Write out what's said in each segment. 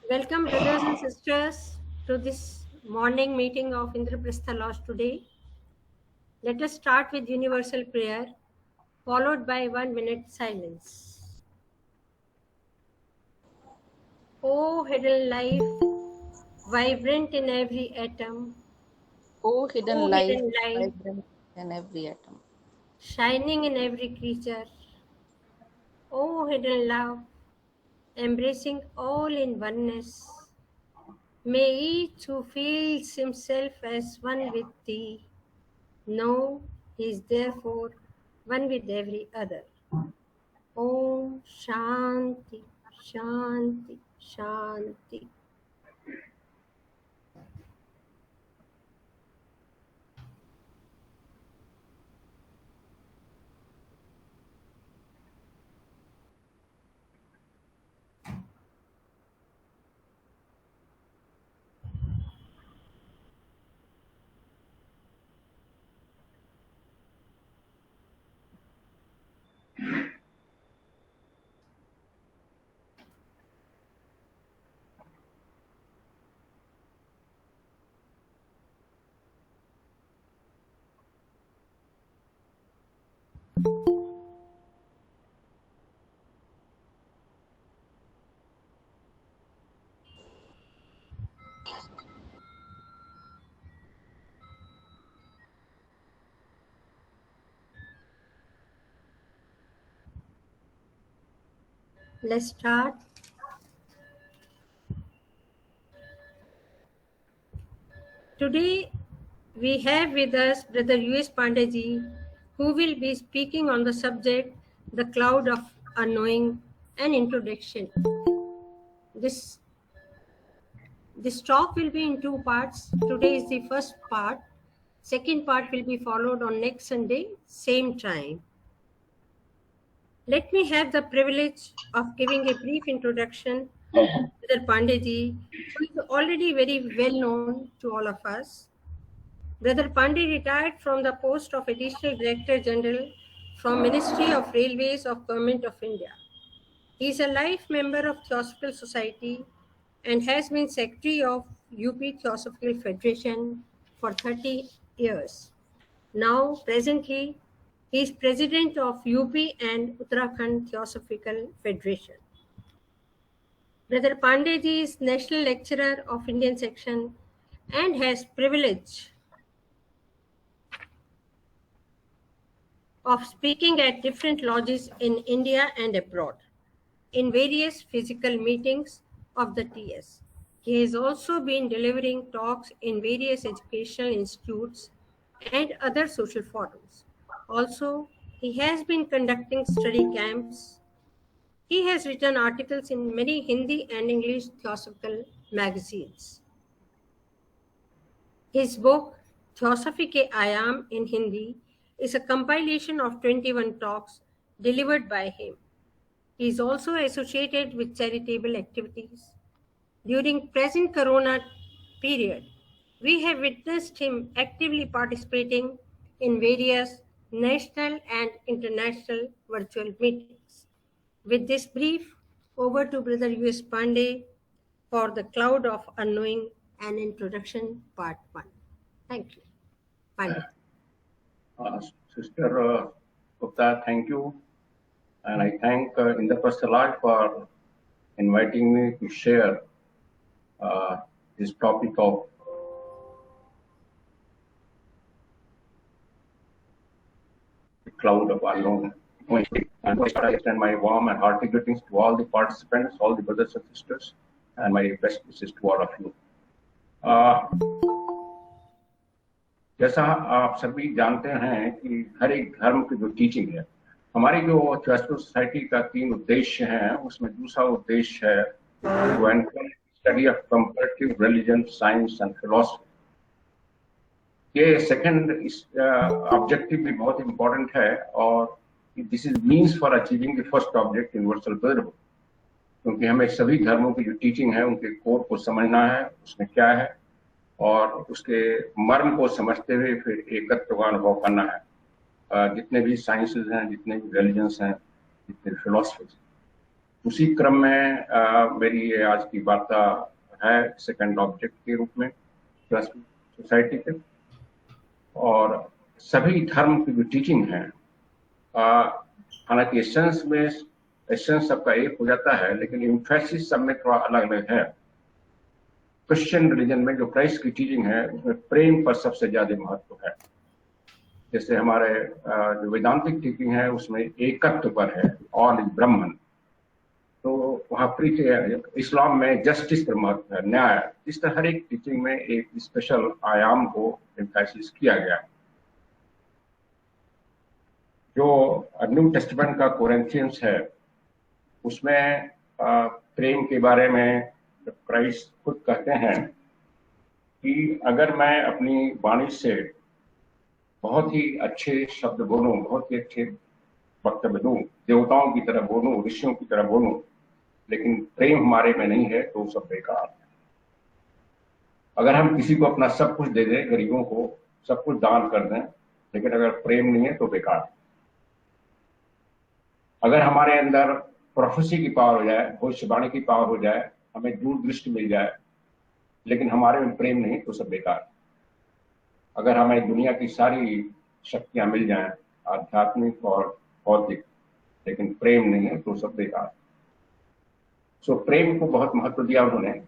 Welcome, brothers and sisters, to this morning meeting of Indraprastha Lodge today. Let us start with universal prayer, followed by 1 minute silence. O hidden life, vibrant in every atom, O hidden O life, hidden light, vibrant in every atom. shining in every creature, O hidden love, embracing all in oneness. May each who feels himself as one with thee know he is therefore one with every other. Om Shanti, Shanti, Shanti. Let's start. Today we have with us Brother U.S. Pandeji, who will be speaking on the subject The Cloud of Unknowing, an introduction. This this talk will be in two parts. Today is the first part. Second part will be followed on next Sunday, same time. Let me have the privilege of giving a brief introduction to Brother Pandeji, who is already very well known to all of us. Brother Pandey retired from the post of Additional Director General from Ministry of Railways of Government of India. He is a life member of Theosophical Society and has been Secretary of UP Theosophical Federation for 30 years. Now, presently, he is President of UP and Uttarakhand Theosophical Federation. Brother Pandeji is National Lecturer of Indian Section and has privilege of speaking at different lodges in India and abroad in various physical meetings of the TS. He has also been delivering talks in various educational institutes and other social forums. Also, he has been conducting study camps. He has written articles in many Hindi and English theosophical magazines. His book, Theosophy Ke Aayam in Hindi, is a compilation of 21 talks delivered by him. He is also associated with charitable activities. During present corona period, we have witnessed him actively participating in various national and international virtual meetings. With this brief, over to Brother U.S. Pandey for the Cloud of Unknowing and Introduction Part 1. Thank you. Pandey. Sister Gupta, thank you. And I thank Indraprastha Lodge for inviting me to share this topic of the cloud of unknown. And I extend my warm and hearty greetings to all the participants, all the brothers and sisters, and my best wishes to all of you. जैसा आप सभी जानते हैं कि हर एक धर्म की जो टीचिंग है, हमारी जो थियोसॉफिकल सोसाइटी का 3 उद्देश्य हैं, उसमें दूसरा उद्देश्य है to encourage study of comparative religion, science and philosophy. ये सेकंड ऑब्जेक्टिव भी बहुत इंपॉर्टेंट है और this is means for achieving the first object, universal brotherhood, क्योंकि हमें सभी धर्मों की जो टीचिंग है उनके कोर को समझना है, उसमें क्या है, और उसके मर्म को समझते हुए फिर एकत्व का अनुभव करना है। जितने भी साइंसेज हैं, जितने भी रिलीजन्स हैं, जितने भी फिलॉसफीज, उसी क्रम में मेरी ये आज की वार्ता है सेकंड ऑब्जेक्ट के रूप में सोसाइटी के। और सभी धर्म की जो टीचिंग है, हालांकि एसेंस सबका एक हो जाता है, लेकिन इम्फेसिस सब में थोड़ा अलग अलग है। क्रिश्चियन रिलीजन में जो क्राइस्ट की टीचिंग है उसमें प्रेम पर सबसे ज्यादा महत्व है। जैसे हमारे जो वेदांतिक टीचिंग है उसमें एकत्व पर है, ऑल इज ब्रह्मन। तो वहाँ प्रीच इस्लाम में जस्टिस पर महत्व है, न्याय। इस तरह हर एक टीचिंग में एक स्पेशल आयाम को एम्फेसिस किया गया है। जो न्यू टेस्टामेंट का कोरिन्थियंस है उसमें प्रेम के बारे में क्राइस्ट खुद कहते हैं कि अगर मैं अपनी वाणी से बहुत ही अच्छे शब्द बोलूं, बहुत ही अच्छे वक्तव्य दूं, देवताओं की तरह बोलूं, ऋषियों की तरह बोलूं, लेकिन प्रेम हमारे में नहीं है तो सब बेकार है। अगर हम किसी को अपना सब कुछ दे दें, गरीबों को सब कुछ दान कर दें, लेकिन अगर प्रेम नहीं है तो बेकार है। अगर हमारे अंदर प्रोफेसी की पावर हो जाए, भविष्यवाणी की पावर हो जाए, हमें दूरदृष्टि मिल जाए, लेकिन हमारे में प्रेम नहीं तो सब बेकार है। अगर हमें दुनिया की सारी शक्तियां मिल जाएं, आध्यात्मिक और भौतिक, लेकिन प्रेम नहीं है तो सब बेकार। सो प्रेम को बहुत महत्व दिया उन्होंने।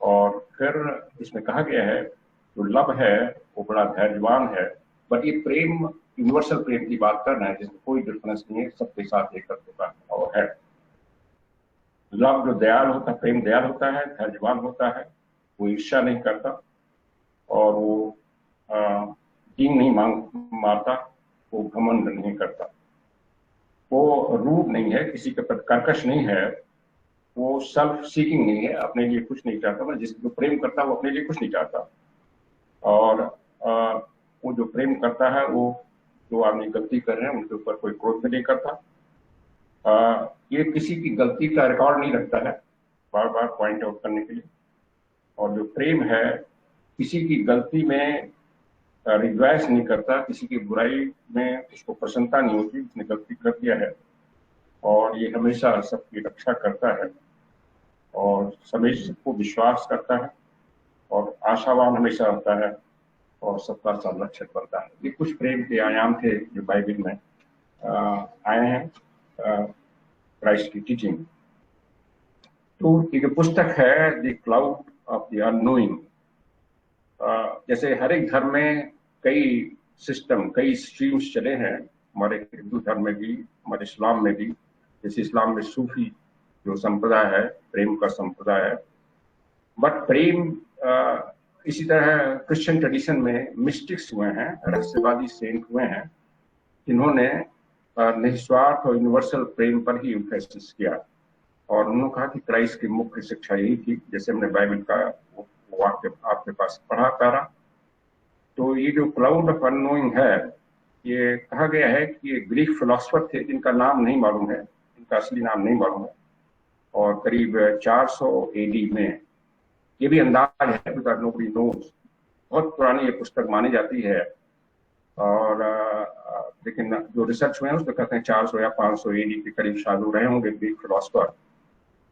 और फिर इसमें कहा गया है जो लव है वो बड़ा धैर्यवान है, बट ये प्रेम यूनिवर्सल प्रेम की बात करना है जिसमें कोई डिफरेंस नहीं है, सबके साथ एकत्व का और है। लव जो दयाल होता है, प्रेम दयाल होता है, धैर्यवान होता है, वो ईर्ष्या नहीं करता और वो कींग नहीं मारता, वो घमंड नहीं करता, वो रूड नहीं है, किसी के प्रति कर्कश नहीं है, वो सेल्फ सीकिंग नहीं है, अपने लिए कुछ नहीं चाहता। मतलब जिस जो प्रेम करता है वो अपने लिए कुछ नहीं चाहता। और वो जो प्रेम करता है वो जो आदमी गलती कर रहे हैं उनके ऊपर कोई क्रोध नहीं करता। ये किसी की गलती का रिकॉर्ड नहीं रखता है बार बार पॉइंट आउट करने के लिए। और जो प्रेम है किसी की गलती में रिग्रेस नहीं करता, किसी की बुराई में उसको प्रसन्नता नहीं होती, उसने गलती कर दिया है, और ये हमेशा सबकी रक्षा करता है और सभी सबको विश्वास करता है और आशावान हमेशा रहता है और सबका संरक्षक बनता है। ये कुछ प्रेम के आयाम थे जो बाइबल में आए हैं क्राइस्ट की टीचिंग। तो ये जो पुस्तक है the cloud of the annoying, जैसे हर एक धर्म में कई सिस्टम, कई स्ट्रीम्स चले हैं, हमारे हिंदू धर्म में भी, हमारे इस्लाम में भी। जैसे इस्लाम में सूफी जो संप्रदाय है, प्रेम का संप्रदाय है। बट प्रेम इसी तरह क्रिश्चियन ट्रेडिशन में मिस्टिक्स हुए हैं, रहस्यवादी सेंट हुए हैं जिन्होंने निस्वार्थ और यूनिवर्सल प्रेम पर ही एम्फेसिस किया। और उन्होंने कहा कि क्राइस्ट की मुख्य शिक्षा यही थी, जैसे हमने बाइबल का वाक्य आपके पास पढ़ा तारा। तो ये जो क्लाउड ऑफ अननोइंग है, ये कहा गया है कि ये ग्रीक फिलोसफर थे जिनका नाम नहीं मालूम है, इनका असली नाम नहीं मालूम है। और करीब 400 AD में, ये भी अंदाज है बिकॉज़ नोबडी नोज, बहुत पुरानी ये पुस्तक मानी जाती है। और लेकिन जो रिसर्च हुए हैं उसमें कहते हैं 400 या 500 AD के करीब शायद रहे होंगे ग्रीक फिलोसफर।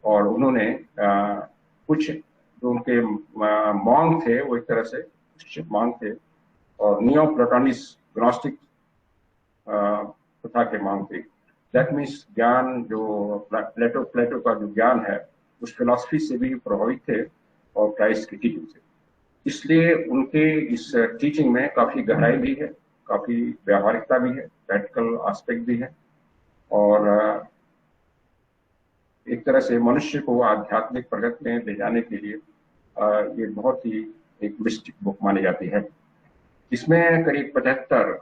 और उन्होंने कुछ जो उनके मॉन्क थे वो एक तरह से मॉन्क थे और नियो प्लेटोनिस ग्नोस्टिक प्रथा के मॉन्क थे। दैट मीन्स ज्ञान जो प्लेटो का जो ज्ञान है उस फिलॉसफी से भी प्रभावित थे और क्राइस्ट की टीचिंग से। इसलिए उनके इस टीचिंग में काफी गहराई भी है, काफी व्यावहारिकता भी है, प्रैक्टिकल एस्पेक्ट भी है, और एक तरह से मनुष्य को आध्यात्मिक प्रगति में ले जाने के लिए ये बहुत ही एक मिस्टिक बुक मानी जाती है। इसमें करीब 75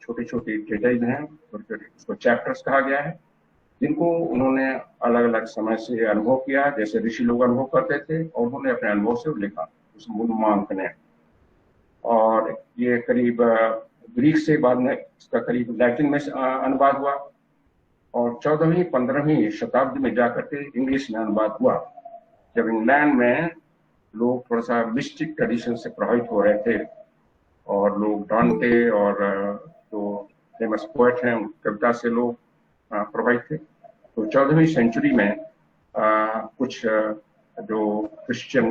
छोटे छोटे ट्रेटाइज हैं, उसको चैप्टर्स कहा गया है, जिनको उन्होंने अलग अलग समय से अनुभव किया, जैसे ऋषि लोग अनुभव करते थे और उन्होंने अपने अनुभव से लिखा उस मूलमांक ने। और ये करीब ग्रीक से बाद में इसका करीब लैटिन में अनुवाद हुआ और 14वीं 15वीं शताब्दी में जाकर के इंग्लिश में अनुवाद हुआ, जब इंग्लैंड में लोग थोड़ा सा मिस्टिक ट्रेडिशन से प्रभावित हो रहे थे और लोग डांटे और जो फेमस पोएट हैं कविता से लोग प्रभावित थे। तो 14वीं सेंचुरी में कुछ जो क्रिश्चियन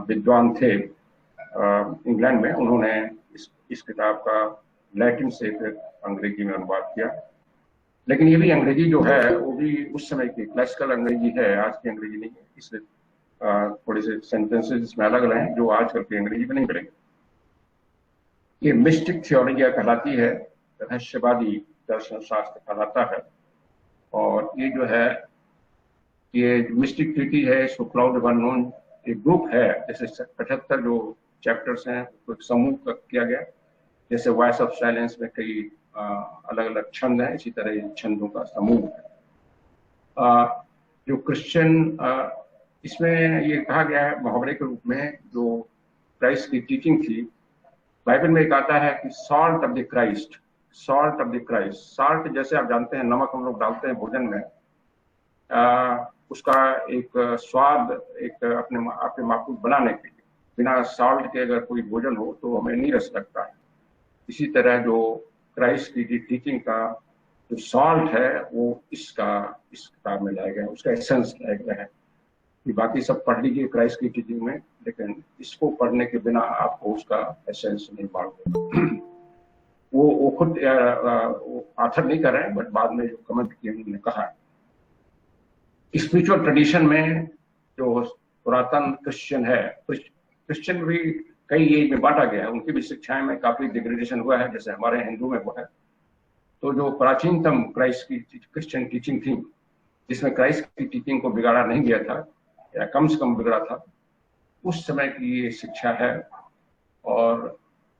विद्वान थे इंग्लैंड में, उन्होंने इस किताब का लैटिन से फिर अंग्रेजी में अनुवाद किया। लेकिन ये भी अंग्रेजी जो है वो भी उस समय की क्लासिकल अंग्रेजी है, आज की अंग्रेजी नहीं है, इसलिए थोड़े से सेंटेंसेस इसमें अलग अलग हैं जो आजकल की अंग्रेजी में नहीं मिलेंगे। ये मिस्टिक थियोलॉजी कहलाती है, रहस्यवादी दर्शन शास्त्र कहलाता है। और ये जो है, ये मिस्टिक ट्रीटी है, इसको क्लाउड ऑफ अननोन एक ग्रुप है, जैसे 75 जो चैप्टर्स हैं तो एक समूह किया गया, जैसे वॉइस ऑफ साइलेंस में कई अलग अलग छंद हैं, इसी तरह छंदों का समूह है। जो क्रिश्चियन इसमें ये कहा गया है मुहावरे के रूप में, जो क्राइस्ट की टीचिंग थी, बाइबल में एक आता है कि salt of the Christ, salt of the Christ. Salt जैसे आप जानते हैं नमक हम लोग डालते हैं भोजन में, उसका एक स्वाद एक अपने आपके माकूल बनाने के लिए, बिना सॉल्ट के अगर कोई भोजन हो तो हमें नहीं रस लगता है। इसी तरह जो क्राइस्ट की टीचिंग का जो सॉल्ट है वो इस किताब में लाया गया है, उसका एसेंस लाया गया है। कि बाकी सब पढ़ लीजिए क्राइस्ट की टीचिंग में, लेकिन इसको पढ़ने के बिना आपको उसका एसेंस नहीं मालूम। वो खुद आथर नहीं कर रहे हैं, बट बाद में जो कमेंट किए उन्होंने कहा स्पिरिचुअल ट्रेडिशन में जो पुरातन क्रिश्चियन है, क्रिश्चियन भी कई एज में बांटा गया है, उनकी भी शिक्षाएं में काफी डिग्रेडेशन हुआ है, जैसे हमारे हिंदू में हुआ है। तो जो प्राचीनतम क्राइस्ट की क्रिश्चियन टीचिंग थी, जिसमें क्राइस्ट की टीचिंग को बिगाड़ा नहीं गया था या कम से कम बिगड़ा था, उस समय की ये शिक्षा है।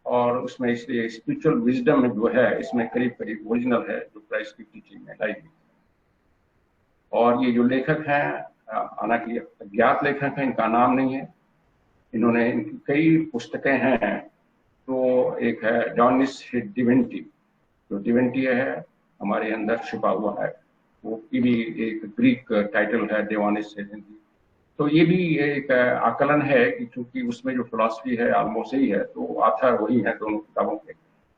और उसमें इसलिए स्पिरिचुअल विजडम जो है इसमें करीब करीब ओरिजिनल है जो क्राइस्ट की टीचिंग में लाई गई। और ये जो लेखक हैं, हालांकि अज्ञात लेखक हैं, इनका नाम नहीं है, इन्होंने इनकी कई पुस्तकें हैं। तो एक है डॉनिस डिविनिटी, जो डिविनिटी है हमारे अंदर छुपा हुआ है, वो की भी एक ग्रीक टाइटल है, डेवानिस डिविनिटी। तो ये भी एक आकलन है कि चूंकि उसमें जो फिलॉसफी है ऑलमोस्ट यही है, तो आथर वही है दोनों किताबों के।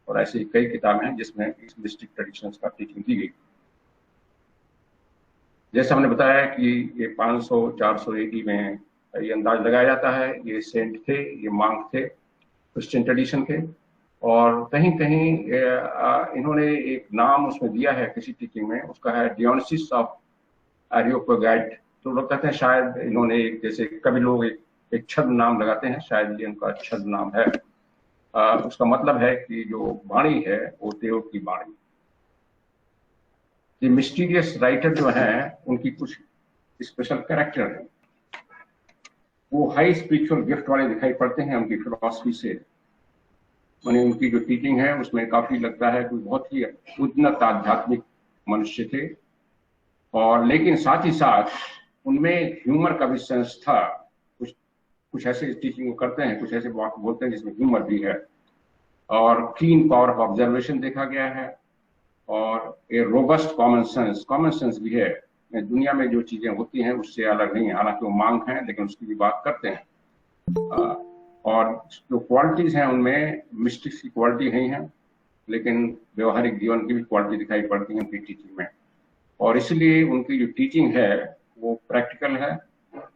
और ऐसी कई किताबें हैं जिसमें इस मिस्टिक ट्रेडिशंस का टीचिंग दी गई। जैसे हमने बताया कि ये 500-400 एडी में ये अंदाज लगाया जाता है, ये सेंट थे, ये मांग थे क्रिश्चियन ट्रेडिशन के। और कहीं कहीं इन्होंने एक नाम उसमें दिया है किसी टीचिंग में, उसका है डियोनिसिस ऑफ एरियोपागैट। तो लोग कहते हैं शायद इन्होंने जैसे कभी लोग एक छद्म नाम लगाते हैं, शायद ये उनका छद्म नाम है। उसका मतलब है कि जो वाणी है वो देव की वाणी। ये मिस्टीरियस राइटर जो हैं उनकी कुछ स्पेशल कैरेक्टर है, वो हाई स्पिरिचुअल गिफ्ट वाले दिखाई पड़ते हैं उनकी फिलॉसफी से। माने उनकी जो टीचिंग है उसमें काफी लगता है कि बहुत ही उन्नत आध्यात्मिक मनुष्य थे। और लेकिन साथ ही साथ उनमें ह्यूमर का भी सेंस था। कुछ ऐसे टीचिंग करते हैं, कुछ ऐसे बात बोलते हैं जिसमें ह्यूमर भी है। और कीन पावर ऑफ ऑब्जर्वेशन देखा गया है, और ए रोबस्ट कॉमन सेंस भी है। दुनिया में जो चीजें होती हैं उससे अलग नहीं है, हालांकि वो मांग है लेकिन उसकी भी बात करते हैं। और जो क्वालिटीज हैं उनमें मिस्टिक्स की क्वालिटी नहीं है, लेकिन व्यवहारिक जीवन की भी क्वालिटी दिखाई पड़ती है उनकी टीचिंग में। और इसलिए उनकी जो टीचिंग है वो प्रैक्टिकल है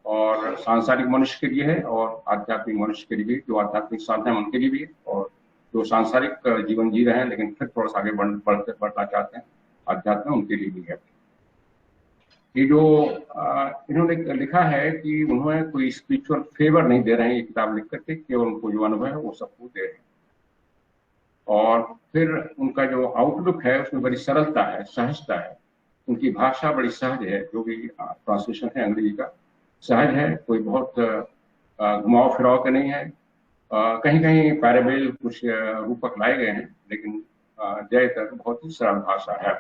और सांसारिक मनुष्य के लिए है और आध्यात्मिक मनुष्य के लिए भी, जो आध्यात्मिक साधन है उनके लिए भी है, और जो सांसारिक जीवन जी रहे हैं लेकिन फिर थोड़ा सा आगे बढ़ना चाहते हैं आध्यात्म, उनके लिए भी है। ये जो इन्होंने लिखा है कि उन्होंने कोई स्पिरिचुअल फेवर नहीं दे रहे हैं ये किताब लिख करके, केवल उनको जो अनुभव है वो सबको दे रहे हैं। और फिर उनका जो आउटलुक है उसमें बड़ी सरलता है, सहजता है। उनकी भाषा बड़ी सहज है, जो भी ट्रांसलेशन है अंग्रेजी का सहज है, कोई बहुत घुमाव फिराव का नहीं है। कहीं कहीं पैराबल कुछ रूपक लाए गए हैं, लेकिन ज्यादातर बहुत ही सरल भाषा है,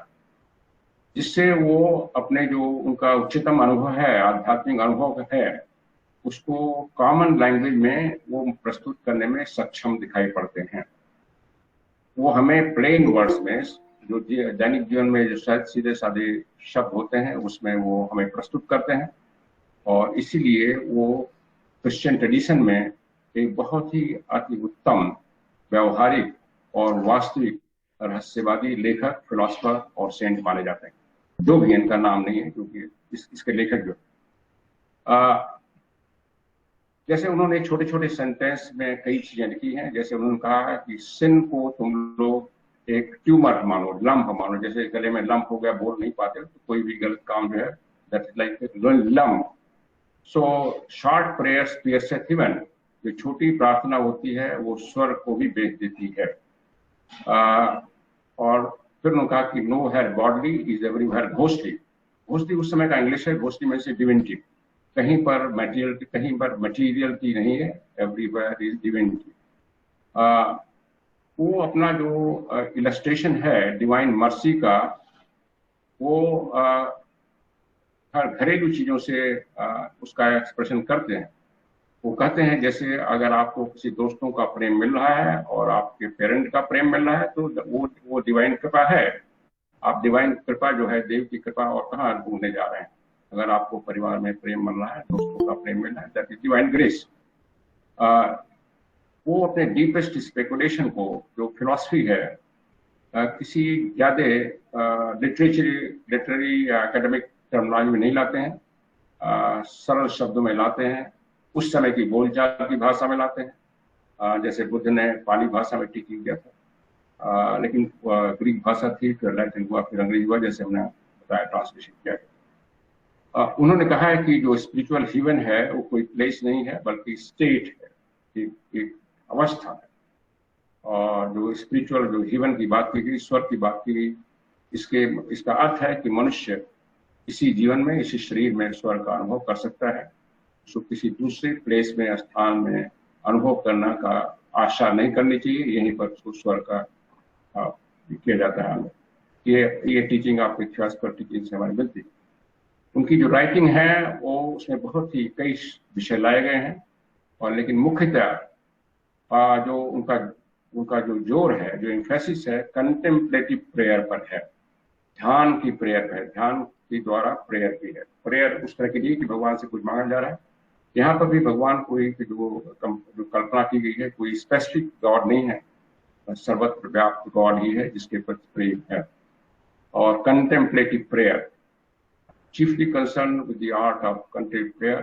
जिससे वो अपने जो उनका उच्चतम अनुभव है, आध्यात्मिक अनुभव है, उसको कॉमन लैंग्वेज में वो प्रस्तुत करने में सक्षम दिखाई पड़ते हैं। वो हमें प्लेन वर्ड्स में, जो दैनिक जीवन में जो शायद सीधे साधे शब्द होते हैं उसमें वो हमें प्रस्तुत करते हैं। और इसीलिए वो क्रिश्चियन ट्रेडिशन में एक बहुत ही अति उत्तम व्यवहारिक और वास्तविक रहस्यवादी लेखक, फिलोसफर और सेंट माने जाते हैं। जो भी इनका नाम नहीं है क्योंकि इसके लेखक जो जैसे उन्होंने छोटे छोटे सेंटेंस में कई चीजें लिखी हैं। जैसे उन्होंने कहा है कि सिन को तुम लोग एक ट्यूमर मानो, लंप मानो। जैसे गले में लंप हो गया, बोल नहीं पाते, तो कोई भी गलत काम जो है, that is like lump. So short prayers pierceth heaven, जो छोटी प्रार्थना होती है वो स्वर्ग को भी बेच देती है। और फिर उन्होंने कहा कि no here godly is everywhere ghostly. Ghostly उस समय का इंग्लिश है, घोस्टली में से डिविनिटी, कहीं पर मटीरियलिटी नहीं है, एवरीवेयर इज डिविनिटी। वो अपना जो इलस्ट्रेशन है डिवाइन मर्सी का, वो हर घरेलू चीजों से उसका एक्सप्रेशन करते हैं। वो कहते हैं जैसे अगर आपको किसी दोस्तों का प्रेम मिल रहा है और आपके पेरेंट का प्रेम मिल रहा है तो वो डिवाइन कृपा है। आप डिवाइन कृपा जो है, देव की कृपा, और कहाँ ढूंढने जा रहे हैं? अगर आपको परिवार में प्रेम मिल रहा है, दोस्तों का प्रेम मिल रहा है, दैट इज डिवाइन ग्रेस। वो अपने डीपेस्ट स्पेकुलेशन को, जो फिलॉसफी है, किसी ज्यादा लिटरेरी एकेडमिक टर्मिनोलॉजी में नहीं लाते हैं, सरल शब्दों में लाते हैं, उस समय की बोलचाल की भाषा में लाते हैं। जैसे बुद्ध ने पाली भाषा में टीचिंग किया था, लेकिन ग्रीक भाषा थी, फिर लैटिन हुआ, फिर अंग्रेजी हुआ, जैसे हमने बताया, ट्रांसलेशन किया। उन्होंने कहा है कि जो स्पिरिचुअल हेवन है वो कोई प्लेस नहीं है बल्कि स्टेट है, एक अवस्था है। और जो स्पिरिचुअल, जो हेवन की बात की गई, ईश्वर की बात की गई, इसका अर्थ है कि मनुष्य इसी जीवन में, इसी शरीर में ईश्वर का अनुभव कर सकता है। उसको किसी दूसरे प्लेस में, स्थान में अनुभव करना का आशा नहीं करनी चाहिए। यहीं पर उसको ईश्वर का किया जाता है। ये टीचिंग आपको इतिहास पर टीचिंग से हमारी मिलती है। उनकी जो राइटिंग है वो, उसमें बहुत ही कई विषय लाए गए हैं, और लेकिन मुख्यतः जो उनका जो जोर है, जो एम्फेसिस है, कंटेम्पलेटिव प्रेयर पर है, ध्यान की प्रेयर पर है, ध्यान के द्वारा प्रेयर की है। प्रेयर उस तरह की नहीं कि भगवान से कुछ मांगा जा रहा है। यहाँ पर भी भगवान कोई जो कल्पना की गई है, कोई स्पेसिफिक गॉड नहीं है, सर्वत्र व्याप्त गॉड ही है जिसके प्रति प्रेम है। और contemplative prayer chiefly concerned with the art of contemplative prayer।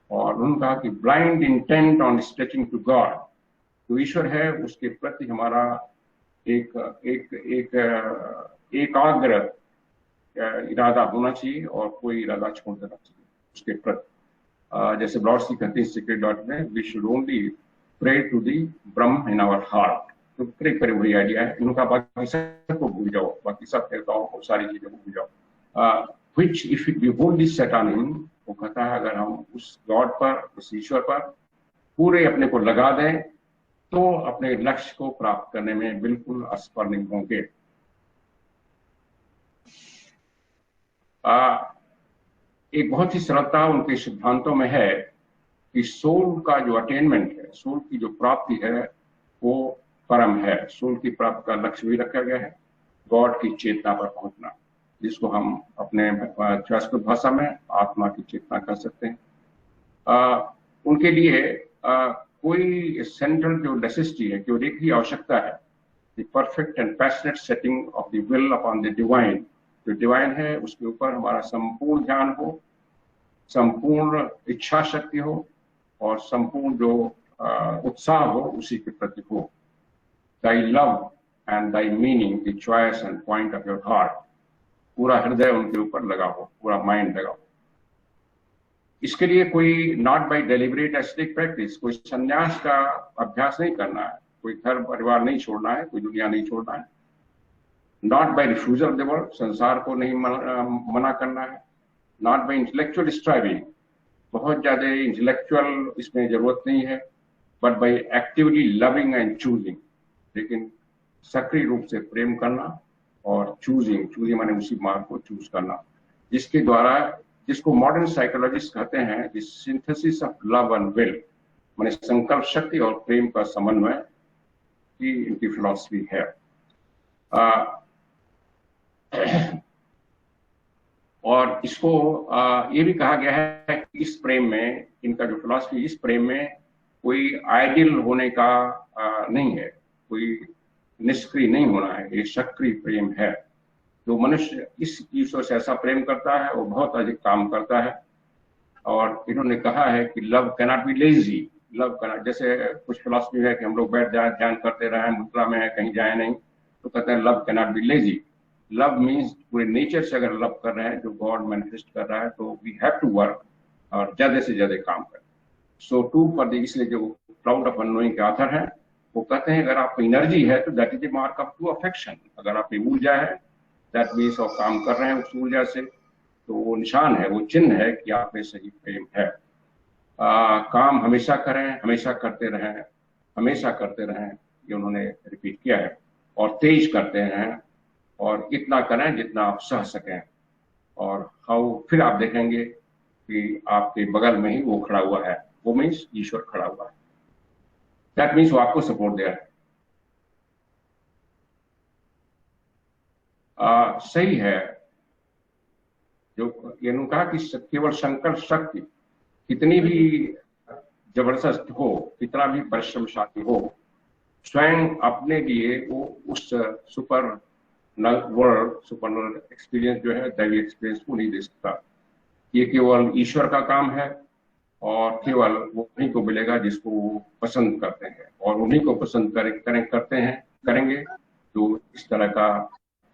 और उन्होंने कहा कि blind intent on stretching to God, जो ईश्वर है उसके प्रति हमारा एक एकाग्र इरादा होना चाहिए और कोई इरादा छोड़ देना चाहिए उसके प्रति। जैसे ब्रॉडली कहते हैं सीक्रेट डॉट में, we should only pray to the Brahma in our heart. तो प्रे करें, वही आइडिया है। उनका बाकी सब को भूल जाओ, बाकी सब देवताओं को, सारी चीजों को भूल जाओ। Which if we wholly set on him, वो कहता है अगर हम उस गॉड पर, उस ईश्वर पर पूरे अपने को लगा दें तो अपने लक्ष्य को प्राप्त करने में बिल्कुल असफल नहीं होंगे। एक बहुत ही सरलता उनके सिद्धांतों में है कि सोल का जो अटेनमेंट है, सोल की जो प्राप्ति है, वो परम है। सोल की प्राप्ति का लक्ष्य भी रखा गया है, गॉड की चेतना पर पहुंचना, जिसको हम अपने संस्कृत भाषा में आत्मा की चेतना कर सकते हैं। उनके लिए कोई सेंट्रल जो नेसेसिटी है, जो एक ही आवश्यकता है, the perfect and passionate setting of the will upon the divine. जो डिवाइन है उसके ऊपर हमारा संपूर्ण ध्यान हो, संपूर्ण इच्छा शक्ति हो, और संपूर्ण जो उत्साह हो उसी के प्रति हो। Thy love and thy meaning the choice and point of your heart, पूरा हृदय उनके ऊपर लगा हो, पूरा माइंड लगा हो। इसके लिए कोई not by deliberate ascetic practice, कोई संन्यास का अभ्यास नहीं करना है, कोई घर परिवार नहीं छोड़ना है, कोई दुनिया नहीं छोड़ना है। Not by refusal of the world, संसार को नहीं मना करना है। नॉट बाय इंटेलेक्चुअल स्ट्राइविंग, बहुत ज्यादा इंटेलेक्चुअल इसमें जरूरत नहीं है, but by actively loving and choosing, लेकिन सक्रिय रूप से प्रेम करना और चूजिंग माने उसी मार्ग को चूज करना, जिसके द्वारा, जिसको मॉडर्न साइकोलॉजिस्ट कहते हैं the synthesis of love and will, माने संकल्प शक्ति और प्रेम का समन्वय की इनकी फिलॉसफी है। और इसको ये भी कहा गया है कि इस प्रेम में, इनका जो फिलॉसफी, इस प्रेम में कोई आइडियल होने का नहीं है, कोई निष्क्रिय नहीं होना है, ये सक्रिय प्रेम है। जो मनुष्य इस ईश्वर से ऐसा प्रेम करता है वो बहुत अधिक काम करता है। और इन्होंने कहा है कि love cannot be lazy, love cannot, जैसे कुछ फिलॉसफी है कि हम लोग बैठ जाए ध्यान करते रहे, मुद्रा में है कहीं जाए नहीं, तो कहते हैं love cannot be lazy. Love means पूरे नेचर से अगर लव कर रहे हैं, जो गॉड मैनिफेस्ट कर रहा है, तो वी हैव टू वर्क और ज्यादा से ज्यादा काम करें। सो टू फॉर द, इसलिए जो क्लाउड ऑफ अननोइंग के ऑथर हैं वो कहते हैं अगर आपको एनर्जी है तो that is a mark of true affection. अगर आप में ऊर्जा है दैट मीन्स आप काम कर रहे हैं उस ऊर्जा से, तो वो निशान है, वो चिन्ह है कि आप में सही प्रेम है। काम हमेशा करें, हमेशा करते रहें, हमेशा करते रहें, ये उन्होंने रिपीट किया है। और तेज करते हैं और इतना करें जितना आप सह सकें। और हाउ, फिर आप देखेंगे कि आपके बगल में ही वो खड़ा हुआ है, वो मीन्स ईश्वर खड़ा हुआ है, दैट मीन्स वो आपको सपोर्ट दे रहा है। सही है जो इन्होंने कहा कि केवल संकल्प शक्ति कितनी भी जबरदस्त हो, कितना भी परिश्रमशाली हो, स्वयं अपने लिए वो उस सुपर एक्सपीरियंस जो है, दैवी एक्सपीरियंस को नहीं दे सकता। ये केवल ईश्वर का काम है और केवल वो उन्हीं को मिलेगा जिसको वो पसंद करते हैं, और उन्हीं को पसंद करेंगे जो इस तरह का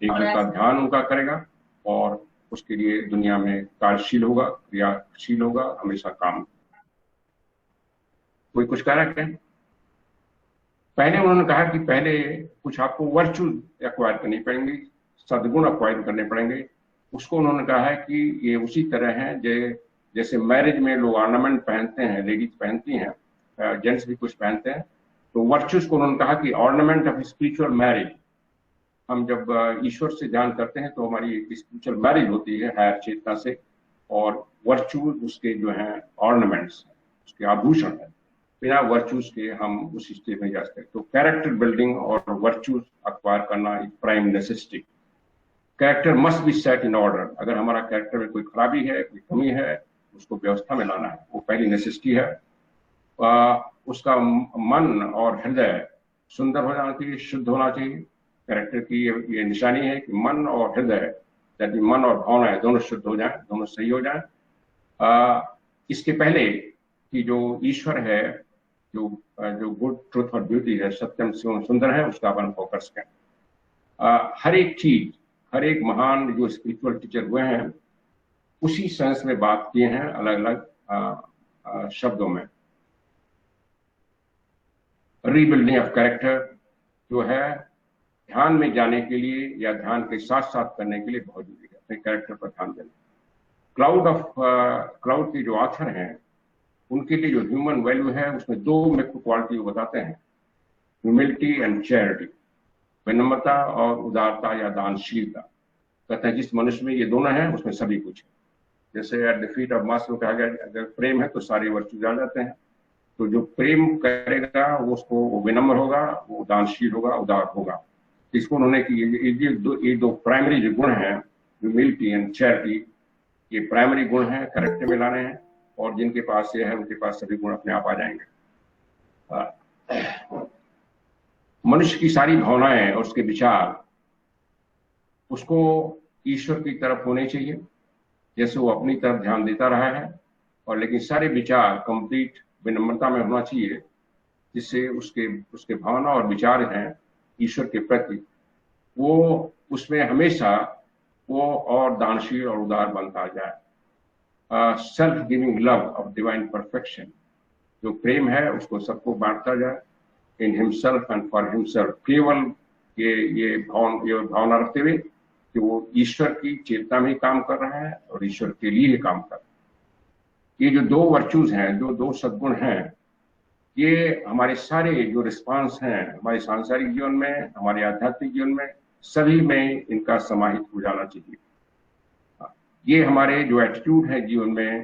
एक का ध्यान उनका करेगा और उसके लिए दुनिया में कार्यशील होगा, क्रियाशील होगा, हमेशा काम। कोई कुछ कह रहा है क्या? पहले उन्होंने कहा कि पहले कुछ आपको वर्चू एक्वायर करनी पड़ेंगी, सद्गुण एक्वायर करने पड़ेंगे। उसको उन्होंने कहा है कि ये उसी तरह है जैसे मैरिज में लोग ऑर्नामेंट पहनते हैं, लेडीज पहनती हैं, जेंट्स भी कुछ पहनते हैं, तो वर्चूज को उन्होंने कहा कि ऑर्नामेंट ऑफ स्पिरिचुअल मैरिज। हम जब ईश्वर से ध्यान करते हैं तो हमारी एक स्पिरिचुअल मैरिज होती है हायर चेतना से, और वर्चूज उसके जो हैं ऑर्नामेंट्स, उसके आभूषण है। बिना वर्चूज के हम उस स्टेज में जा सकते हैं। तो कैरेक्टर बिल्डिंग और वर्चूज एक्वायर करना एक prime necessity. Character must be set in order. अगर हमारा कैरेक्टर में कोई खराबी है, कोई कमी है, उसको व्यवस्था में लाना है, वो पहली नेसेसिटी है। उसका मन और हृदय सुंदर हो जाना चाहिए, शुद्ध होना चाहिए। कैरेक्टर की ये निशानी है कि मन और हृदय, यदि मन और भावनाएं दोनों शुद्ध हो जाए, दोनों सही हो जाए। इसके पहले कि जो ईश्वर है, जो गुड, ट्रुथ और ब्यूटी है, सत्यम सुंदर है, उसका अपन फोकस करें। हर एक चीज, हर एक महान जो स्पिरिचुअल टीचर हुए हैं उसी सेंस में बात किए हैं, अलग अलग शब्दों में। रीबिल्डिंग ऑफ कैरेक्टर जो है ध्यान में जाने के लिए या ध्यान के साथ साथ करने के लिए बहुत जरूरी है, अपने कैरेक्टर पर ध्यान देना। क्लाउड के जो ऑथर हैं उनके लिए जो ह्यूमन वैल्यू है उसमें दो मुख्य क्वालिटी बताते हैं, ह्यूमिलिटी एंड चैरिटी, विनम्रता और उदारता या दानशीलता। कहते हैं जिस मनुष्य में ये दोनों हैं उसमें सभी कुछ है। जैसे at the feet of Maslow कहा गया, अगर प्रेम है तो सारे वर्चूज आ जाते हैं। तो जो प्रेम करेगा वो उसको वो विनम्र होगा, वो दानशील होगा, उदार होगा। इसको उन्होंने कि ये दो प्राइमरी जो गुण हैं, ह्यूमिलिटी एंड चैरिटी, ये प्राइमरी गुण हैं, कैरेक्टर में लाने हैं, और जिनके पास ये है उनके पास सभी गुण अपने आप आ जाएंगे। मनुष्य की सारी भावनाएं और उसके विचार उसको ईश्वर की तरफ होने चाहिए, जैसे वो अपनी तरफ ध्यान देता रहा है, और लेकिन सारे विचार कंप्लीट विनम्रता में होना चाहिए, जिससे उसके भावना और विचार हैं ईश्वर के प्रति, वो उसमें हमेशा वो और दानशील और उदार बनता जाए। Self giving love of divine perfection, जो प्रेम है उसको सबको बांटता जाए, in himself and for himself. केवल ये भावना रखते हुए कि वो ईश्वर की चेतना में काम कर रहा है और ईश्वर के लिए ही काम कर रहा है। ये जो दो वर्चूज हैं, जो दो सद्गुण हैं, ये हमारे सारे जो रिस्पांस हैं हमारे सांसारिक जीवन में, हमारे आध्यात्मिक जीवन में, सभी में इनका समाहित हो जाना चाहिए। ये हमारे जो एटीट्यूड है जीवन में,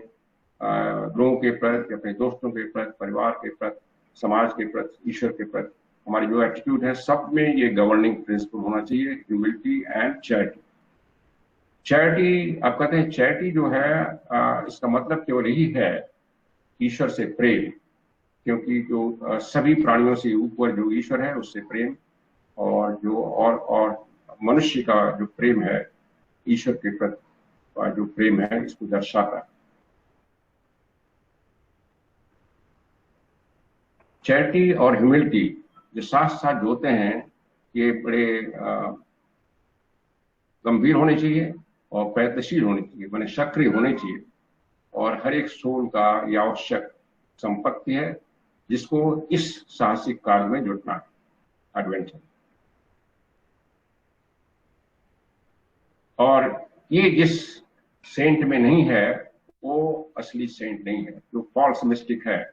लोगों के प्रति, अपने दोस्तों के प्रति, परिवार के प्रति, समाज के प्रति, ईश्वर के प्रति, हमारी जो एटीट्यूड है सब में ये गवर्निंग प्रिंसिपल होना चाहिए, ह्यूमिलिटी एंड चैरिटी। चैरिटी, आप कहते हैं चैरिटी जो है, इसका मतलब केवल यही है ईश्वर से प्रेम, क्योंकि जो सभी प्राणियों से ऊपर जो ईश्वर है उससे प्रेम, और जो और मनुष्य का जो प्रेम है ईश्वर के प्रति जो प्रेम है इसको दर्शाता है। चैरिटी और ह्यूमिलिटी जो साथ साथ होते हैं ये बड़े गंभीर होने चाहिए और प्रयत्नशील होने चाहिए, माने सक्रिय होने चाहिए, और हर एक सोल का यह आवश्यक संपत्ति है जिसको इस साहसिक काल में जुटना है, एडवेंचर। और ये जिस सेंट में नहीं है वो असली सेंट नहीं है, जो फॉल्स मिस्टिक है।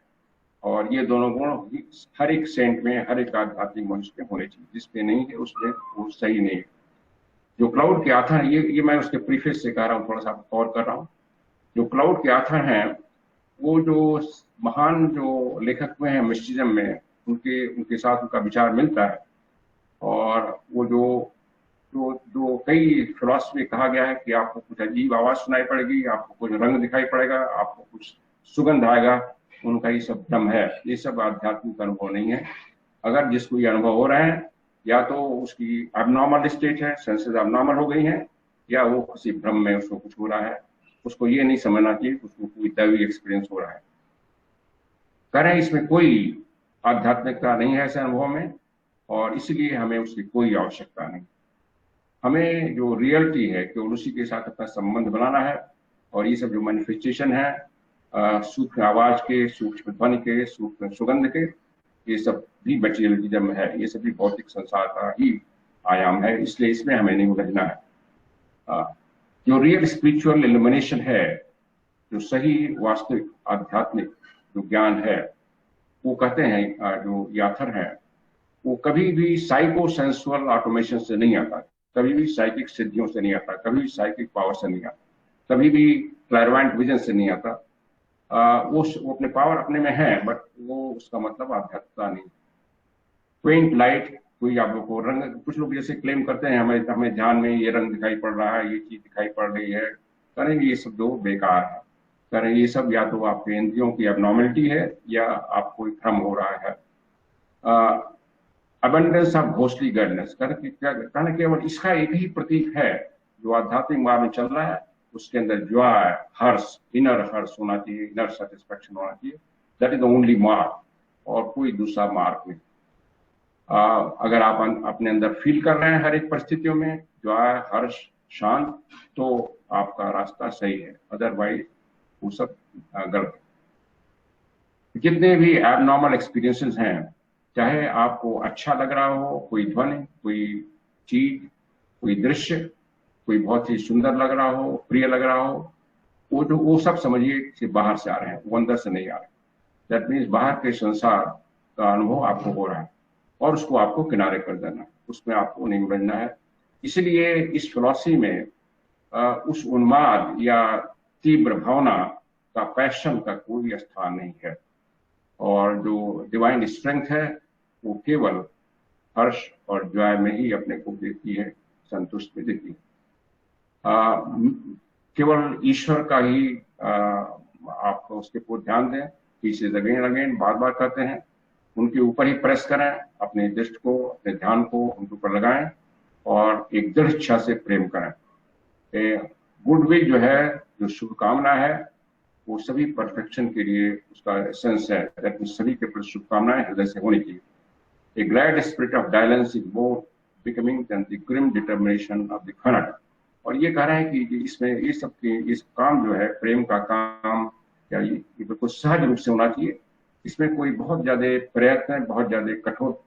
और ये दोनों गुण हर एक सेंट में, हर एक आध्यात्मिक मनुष्य में होने चाहिए। जिसमें नहीं है उसमें वो सही नहीं है। जो क्लाउड के आथर, ये मैं उसके प्रीफेस से कह रहा हूँ, थोड़ा सा और कर रहा हूँ। जो क्लाउड के आथर हैं वो जो महान जो लेखक हुए हैं मिस्टिज्म में, उनके साथ उनका विचार मिलता है। और वो जो कई फिलॉसफी कहा गया है कि आपको कुछ अजीब आवाज सुनाई पड़ेगी, आपको कुछ रंग दिखाई पड़ेगा, आपको कुछ सुगंध आएगा, उनका ये सब भ्रम है। ये सब आध्यात्मिक अनुभव नहीं है। अगर जिसको ये अनुभव हो रहा है या तो उसकी एबनॉर्मल स्टेट है, सेंसेस एबनॉर्मल हो गई हैं, या वो किसी भ्रम में उसको कुछ हो रहा है। उसको ये नहीं समझना चाहिए उसको कोई दैवी एक्सपीरियंस हो रहा है। करें इसमें कोई आध्यात्मिकता नहीं है ऐसे अनुभव में, और इसलिए हमें उसकी कोई आवश्यकता नहीं। हमें जो रियलिटी है केवल उसी के साथ अपना संबंध बनाना है। और ये सब जो मैनिफेस्टेशन है सूक्ष्म आवाज के, सूक्ष्म ध्वनि के, सूक्ष्म सुगंध के, ये सब भी मटेरियलिज्म है, ये सभी भौतिक संसार का ही आयाम है। इसलिए इसमें हमें नहीं उलझना है। जो रियल स्पिरिचुअल इल्यूमिनेशन है, जो सही वास्तविक आध्यात्मिक जो ज्ञान है, वो कहते हैं जो याथर है, वो कभी भी साइको सेंसुअल ऑटोमेशन से नहीं आता, कभी भी साइकिक सिद्धियों से नहीं आता, कभी भी साइकिक पावर से नहीं आता, कभी भी क्लैरवाइंट विजन से नहीं आता। वो अपने पावर अपने में है, बट वो उसका मतलब आध्यात्मिकता नहीं। क्वेंट लाइट, कोई आप लोग को रंग, कुछ लोग जैसे क्लेम करते हैं हमें ध्यान में ये रंग दिखाई पड़ रहा है, ये चीज दिखाई पड़ रही है, करेंगे ये सब जो बेकार है। करें ये सब या तो आपके इंद्रियों की एबनॉर्मलिटी है या आपको भ्रम हो रहा है। अबंडेंस ऑफ घोस्टली गाइडेंस, कहना केवल इसका एक ही प्रतीक है। जो आध्यात्मिक मार्ग में चल रहा है उसके अंदर जॉय, हर्ष, इनर हर्ष होना चाहिए, इनर सेटिस्फैक्शन होना चाहिए। दैट इज द ओनली मार्ग, और कोई दूसरा मार्ग नहीं। अगर आप अपने अंदर फील कर रहे हैं हर एक परिस्थितियों में जॉय, हर्ष, शांत, तो आपका रास्ता सही है, अदरवाइज वो सब गलत है। जितने भी एबनॉर्मल एक्सपीरियंसेस हैं, चाहे आपको अच्छा लग रहा हो, कोई ध्वनि, कोई चीज, कोई दृश्य, कोई बहुत ही सुंदर लग रहा हो, प्रिय लग रहा हो, वो सब समझिए कि बाहर से आ रहे हैं, वो अंदर से नहीं आ रहे। दैट मीन्स बाहर के संसार का अनुभव आपको हो रहा है और उसको आपको किनारे कर देना है, उसमें आपको नहीं उलझना है। इसलिए इस फिलॉसफी में उस उन्माद या तीव्र भावना का, पैशन का कोई स्थान नहीं है। और जो डिवाइन स्ट्रेंथ है वो केवल हर्ष और जॉय में ही अपने को देती है, संतुष्ट में देती है। केवल ईश्वर का ही आप उसके ऊपर ध्यान दें, पीछे अगेन अगेन बार बार कहते हैं, उनके ऊपर ही प्रेस करें, अपने दृष्टि को, अपने ध्यान को उनके ऊपर लगाएं और एक दृढ़ इच्छा से प्रेम करें। गुडविल जो है, जो शुभकामना है, वो सभी परफेक्शन के लिए उसका एसेंस है। सभी के प्रति शुभकामनाएं हृदय से होनी चाहिए। A glad spirit of dilence is more becoming than the grim determination of the fanatic। और ये कह रहे हैं कि इसमें ये सब के इस काम जो है, प्रेम का काम, या ये बिल्कुल सहज रूप से होना चाहिए। इसमें कोई बहुत ज्यादा प्रयत्न, बहुत ज्यादा कठोर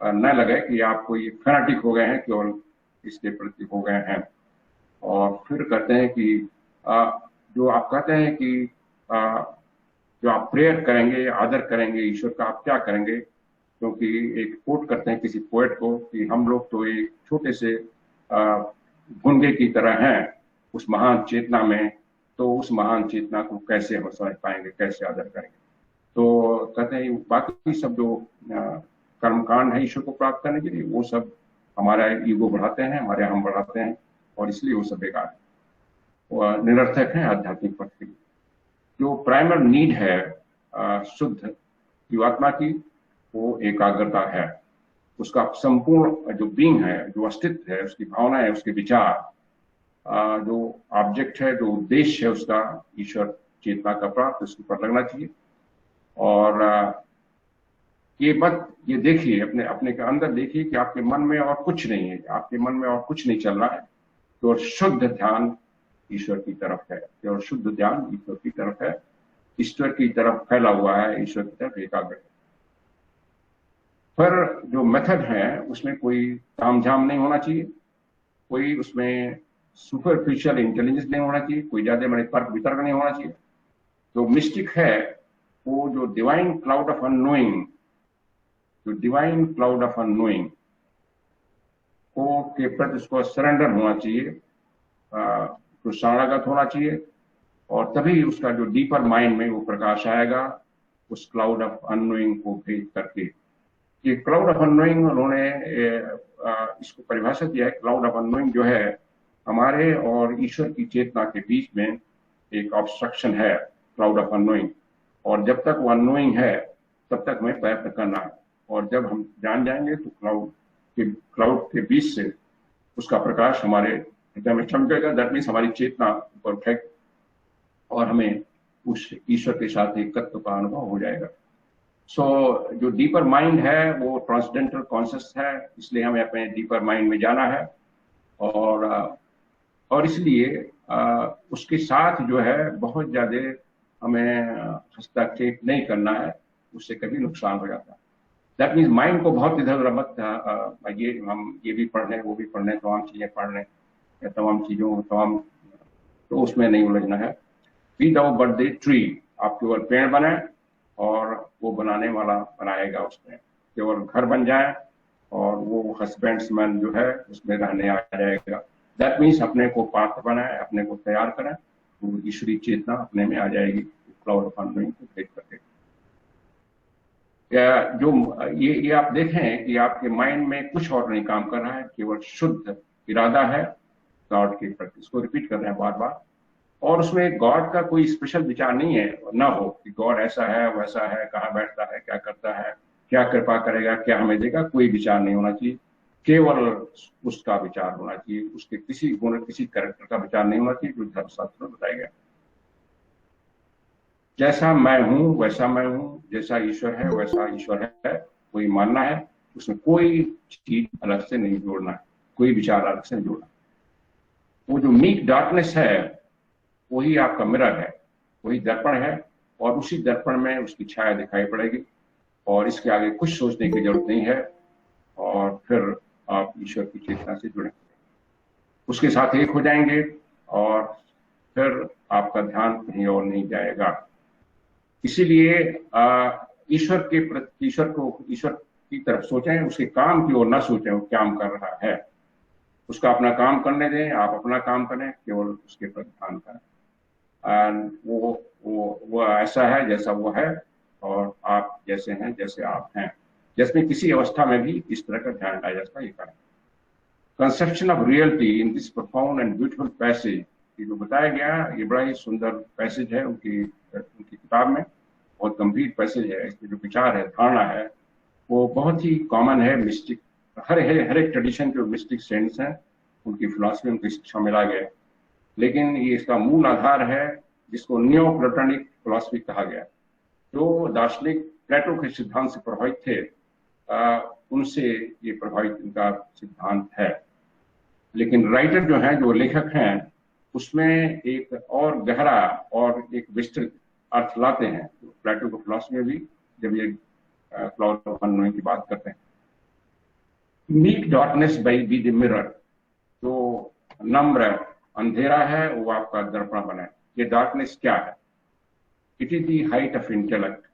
न लगे कि आप कोई फैनाटिक हो गए हैं, केवल इसके प्रति हो गए हैं। और फिर कहते हैं कि जो आप कहते हैं कि जो आप प्रेयर करेंगे, आदर करेंगे ईश्वर का, आप क्या करेंगे? क्योंकि एक कोट करते हैं किसी पोएट को कि हम लोग तो एक छोटे से गुंगे की तरह हैं उस महान चेतना में, तो उस महान चेतना को कैसे हम समझ पाएंगे, कैसे आदर करेंगे? तो कहते हैं बाकी सब जो कर्मकांड है ईश्वर को प्राप्त करने के लिए, वो सब हमारा ईगो बढ़ाते हैं, हमारे हम बढ़ाते हैं, और इसलिए वो सब बेकार है, निरर्थक है आध्यात्मिक पथ के लिए। जो प्राइमर नीड है शुद्ध जीवात्मा की, वो एकाग्रता है। उसका संपूर्ण जो बीइंग है, जो अस्तित्व है, उसकी भावना है, उसके विचार, जो ऑब्जेक्ट है, जो उद्देश्य है उसका, ईश्वर चेतना का प्राप्त, उसके ऊपर लगना चाहिए। और ये देखिए, अपने अपने के अंदर देखिए कि आपके मन में और कुछ नहीं है, आपके मन में और कुछ नहीं चल रहा है, तो शुद्ध ध्यान ईश्वर की तरफ है, और शुद्ध ध्यान ईश्वर की तरफ है, ईश्वर की तरफ फैला हुआ है, ईश्वर की तरफ एकाग्र है। पर जो मेथड है उसमें कोई तामझाम नहीं होना चाहिए, कोई उसमें सुपरफिशियल इंटेलिजेंस नहीं होना चाहिए, कोई ज्यादा बड़े तर्क वितर्क नहीं होना चाहिए। जो मिस्टिक है वो जो डिवाइन क्लाउड ऑफ अननोइंग, जो डिवाइन क्लाउड ऑफ अननोइंग को के प्रति उसको सरेंडर होना चाहिए, तो शरणागत होना चाहिए, और तभी उसका जो डीपर माइंड में वो प्रकाश आएगा उस क्लाउड ऑफ अननोइंग को भेज करके। ये क्लाउड ऑफ अननोइंग उन्होंने इसको परिभाषित किया है। क्लाउड ऑफ अननोइंग जो है हमारे और ईश्वर की चेतना के बीच में एक ऑब्स्ट्रक्शन है, क्लाउड ऑफ अननोइंग। और जब तक वो अननोइंग है तब तक हमें प्रयत्न करना है, और जब हम जान जाएंगे तो क्लाउड के बीच से उसका प्रकाश हमारे हृदय में चमकेगा। दैट मीन्स हमारी चेतना परफेक्ट, और हमें उस ईश्वर के साथ एक तत्व का अनुभव हो जाएगा। सो जो डीपर माइंड है वो ट्रांसडेंटल कॉन्शियस है, इसलिए हमें अपने डीपर माइंड में जाना है, और इसलिए उसके साथ जो है बहुत ज्यादा हमें हस्तक्षेप नहीं करना है, उससे कभी नुकसान हो जाता है। दैट मीन्स माइंड को बहुत इधर उधर मत, हम ये भी पढ़ लें, वो भी पढ़ लें, तमाम चीजें पढ़ लें, या तमाम तो उसमें नहीं उलझना है। बी द बर्थडे ट्री, आप केवल पेड़ बने और वो बनाने वाला बनाएगा, उसमें केवल घर बन जाए और वो हस्बैंड्समैन जो है उसमें रहने आ जाएगा। दैट मीन्स अपने को पात्र बनाए, अपने को तैयार करें, तो ईश्वरी चेतना अपने में आ जाएगी क्लाउड ऑफ अननोइंग को भेज करके। जो ये आप देखें कि आपके माइंड में कुछ और नहीं काम कर रहा है, केवल शुद्ध इरादा है गॉड के प्रति। इसको रिपीट कर रहे हैं बार बार, और उसमें गॉड का कोई स्पेशल विचार नहीं है, ना हो कि गॉड ऐसा है वैसा है, कहाँ बैठता है, क्या करता है, क्या कृपा करेगा, क्या हमें देगा, कोई विचार नहीं होना चाहिए। केवल उसका विचार होना चाहिए, उसके किसी गुण, किसी कैरेक्टर का विचार नहीं होना चाहिए, जो धर्मशास्त्र में बताया गया। जैसा मैं हूं वैसा मैं हूं, जैसा ईश्वर है वैसा ईश्वर है, कोई मानना है, उसमें कोई चीज अलग से नहीं जोड़ना है, कोई विचार अलग से नहीं जोड़ना। वो जो मीक डार्कनेस है वही आपका मिरर है, वही दर्पण है, और उसी दर्पण में उसकी छाया दिखाई पड़ेगी, और इसके आगे कुछ सोचने की जरूरत नहीं है, और फिर आप ईश्वर की चेतना से जुड़ेंगे, उसके साथ एक हो जाएंगे, और फिर आपका ध्यान कहीं और नहीं जाएगा। इसीलिए ईश्वर के प्रति, ईश्वर की तरफ सोचें, उसके काम की ओर ना सोचें, वो काम कर रहा है, उसका अपना काम करने दें, आप अपना काम करें, केवल उसके प्रति ध्यान करें। वो ऐसा है जैसा वो है, और आप जैसे हैं जैसे आप हैं, जिसमें किसी अवस्था में भी इस तरह का ध्यान लाया जाता है। ये करें। Conception of reality in this profound and beautiful passage, ये जो बताया गया ये बड़ा ही सुंदर पैसेज है उनकी किताब में, बहुत गंभीर पैसेज है। इसमें जो विचार है, धारणा है, वो बहुत ही कॉमन है। मिस्टिक हर एक ट्रेडिशन के मिस्टिक सेंस हैं, उनकी फिलॉसफी, उनकी शिक्षा मिला गया, लेकिन ये इसका मूल आधार है जिसको नियो प्लेटोनिक फिलॉसफी कहा गया। जो दार्शनिक प्लेटो के सिद्धांत से प्रभावित थे, उनसे ये प्रभावित इनका सिद्धांत है। लेकिन राइटर जो हैं, जो लेखक हैं, उसमें एक और गहरा और एक विस्तृत अर्थ लाते हैं प्लेटो को फिलॉसफी में भी, जब ये क्लाउड ऑफ अननोइंग की बात करते हैं। Meek darkness by be the mirror, जो नम्र अंधेरा है वो आपका दर्पण बने। ये डार्कनेस क्या है? It is the height of intellect.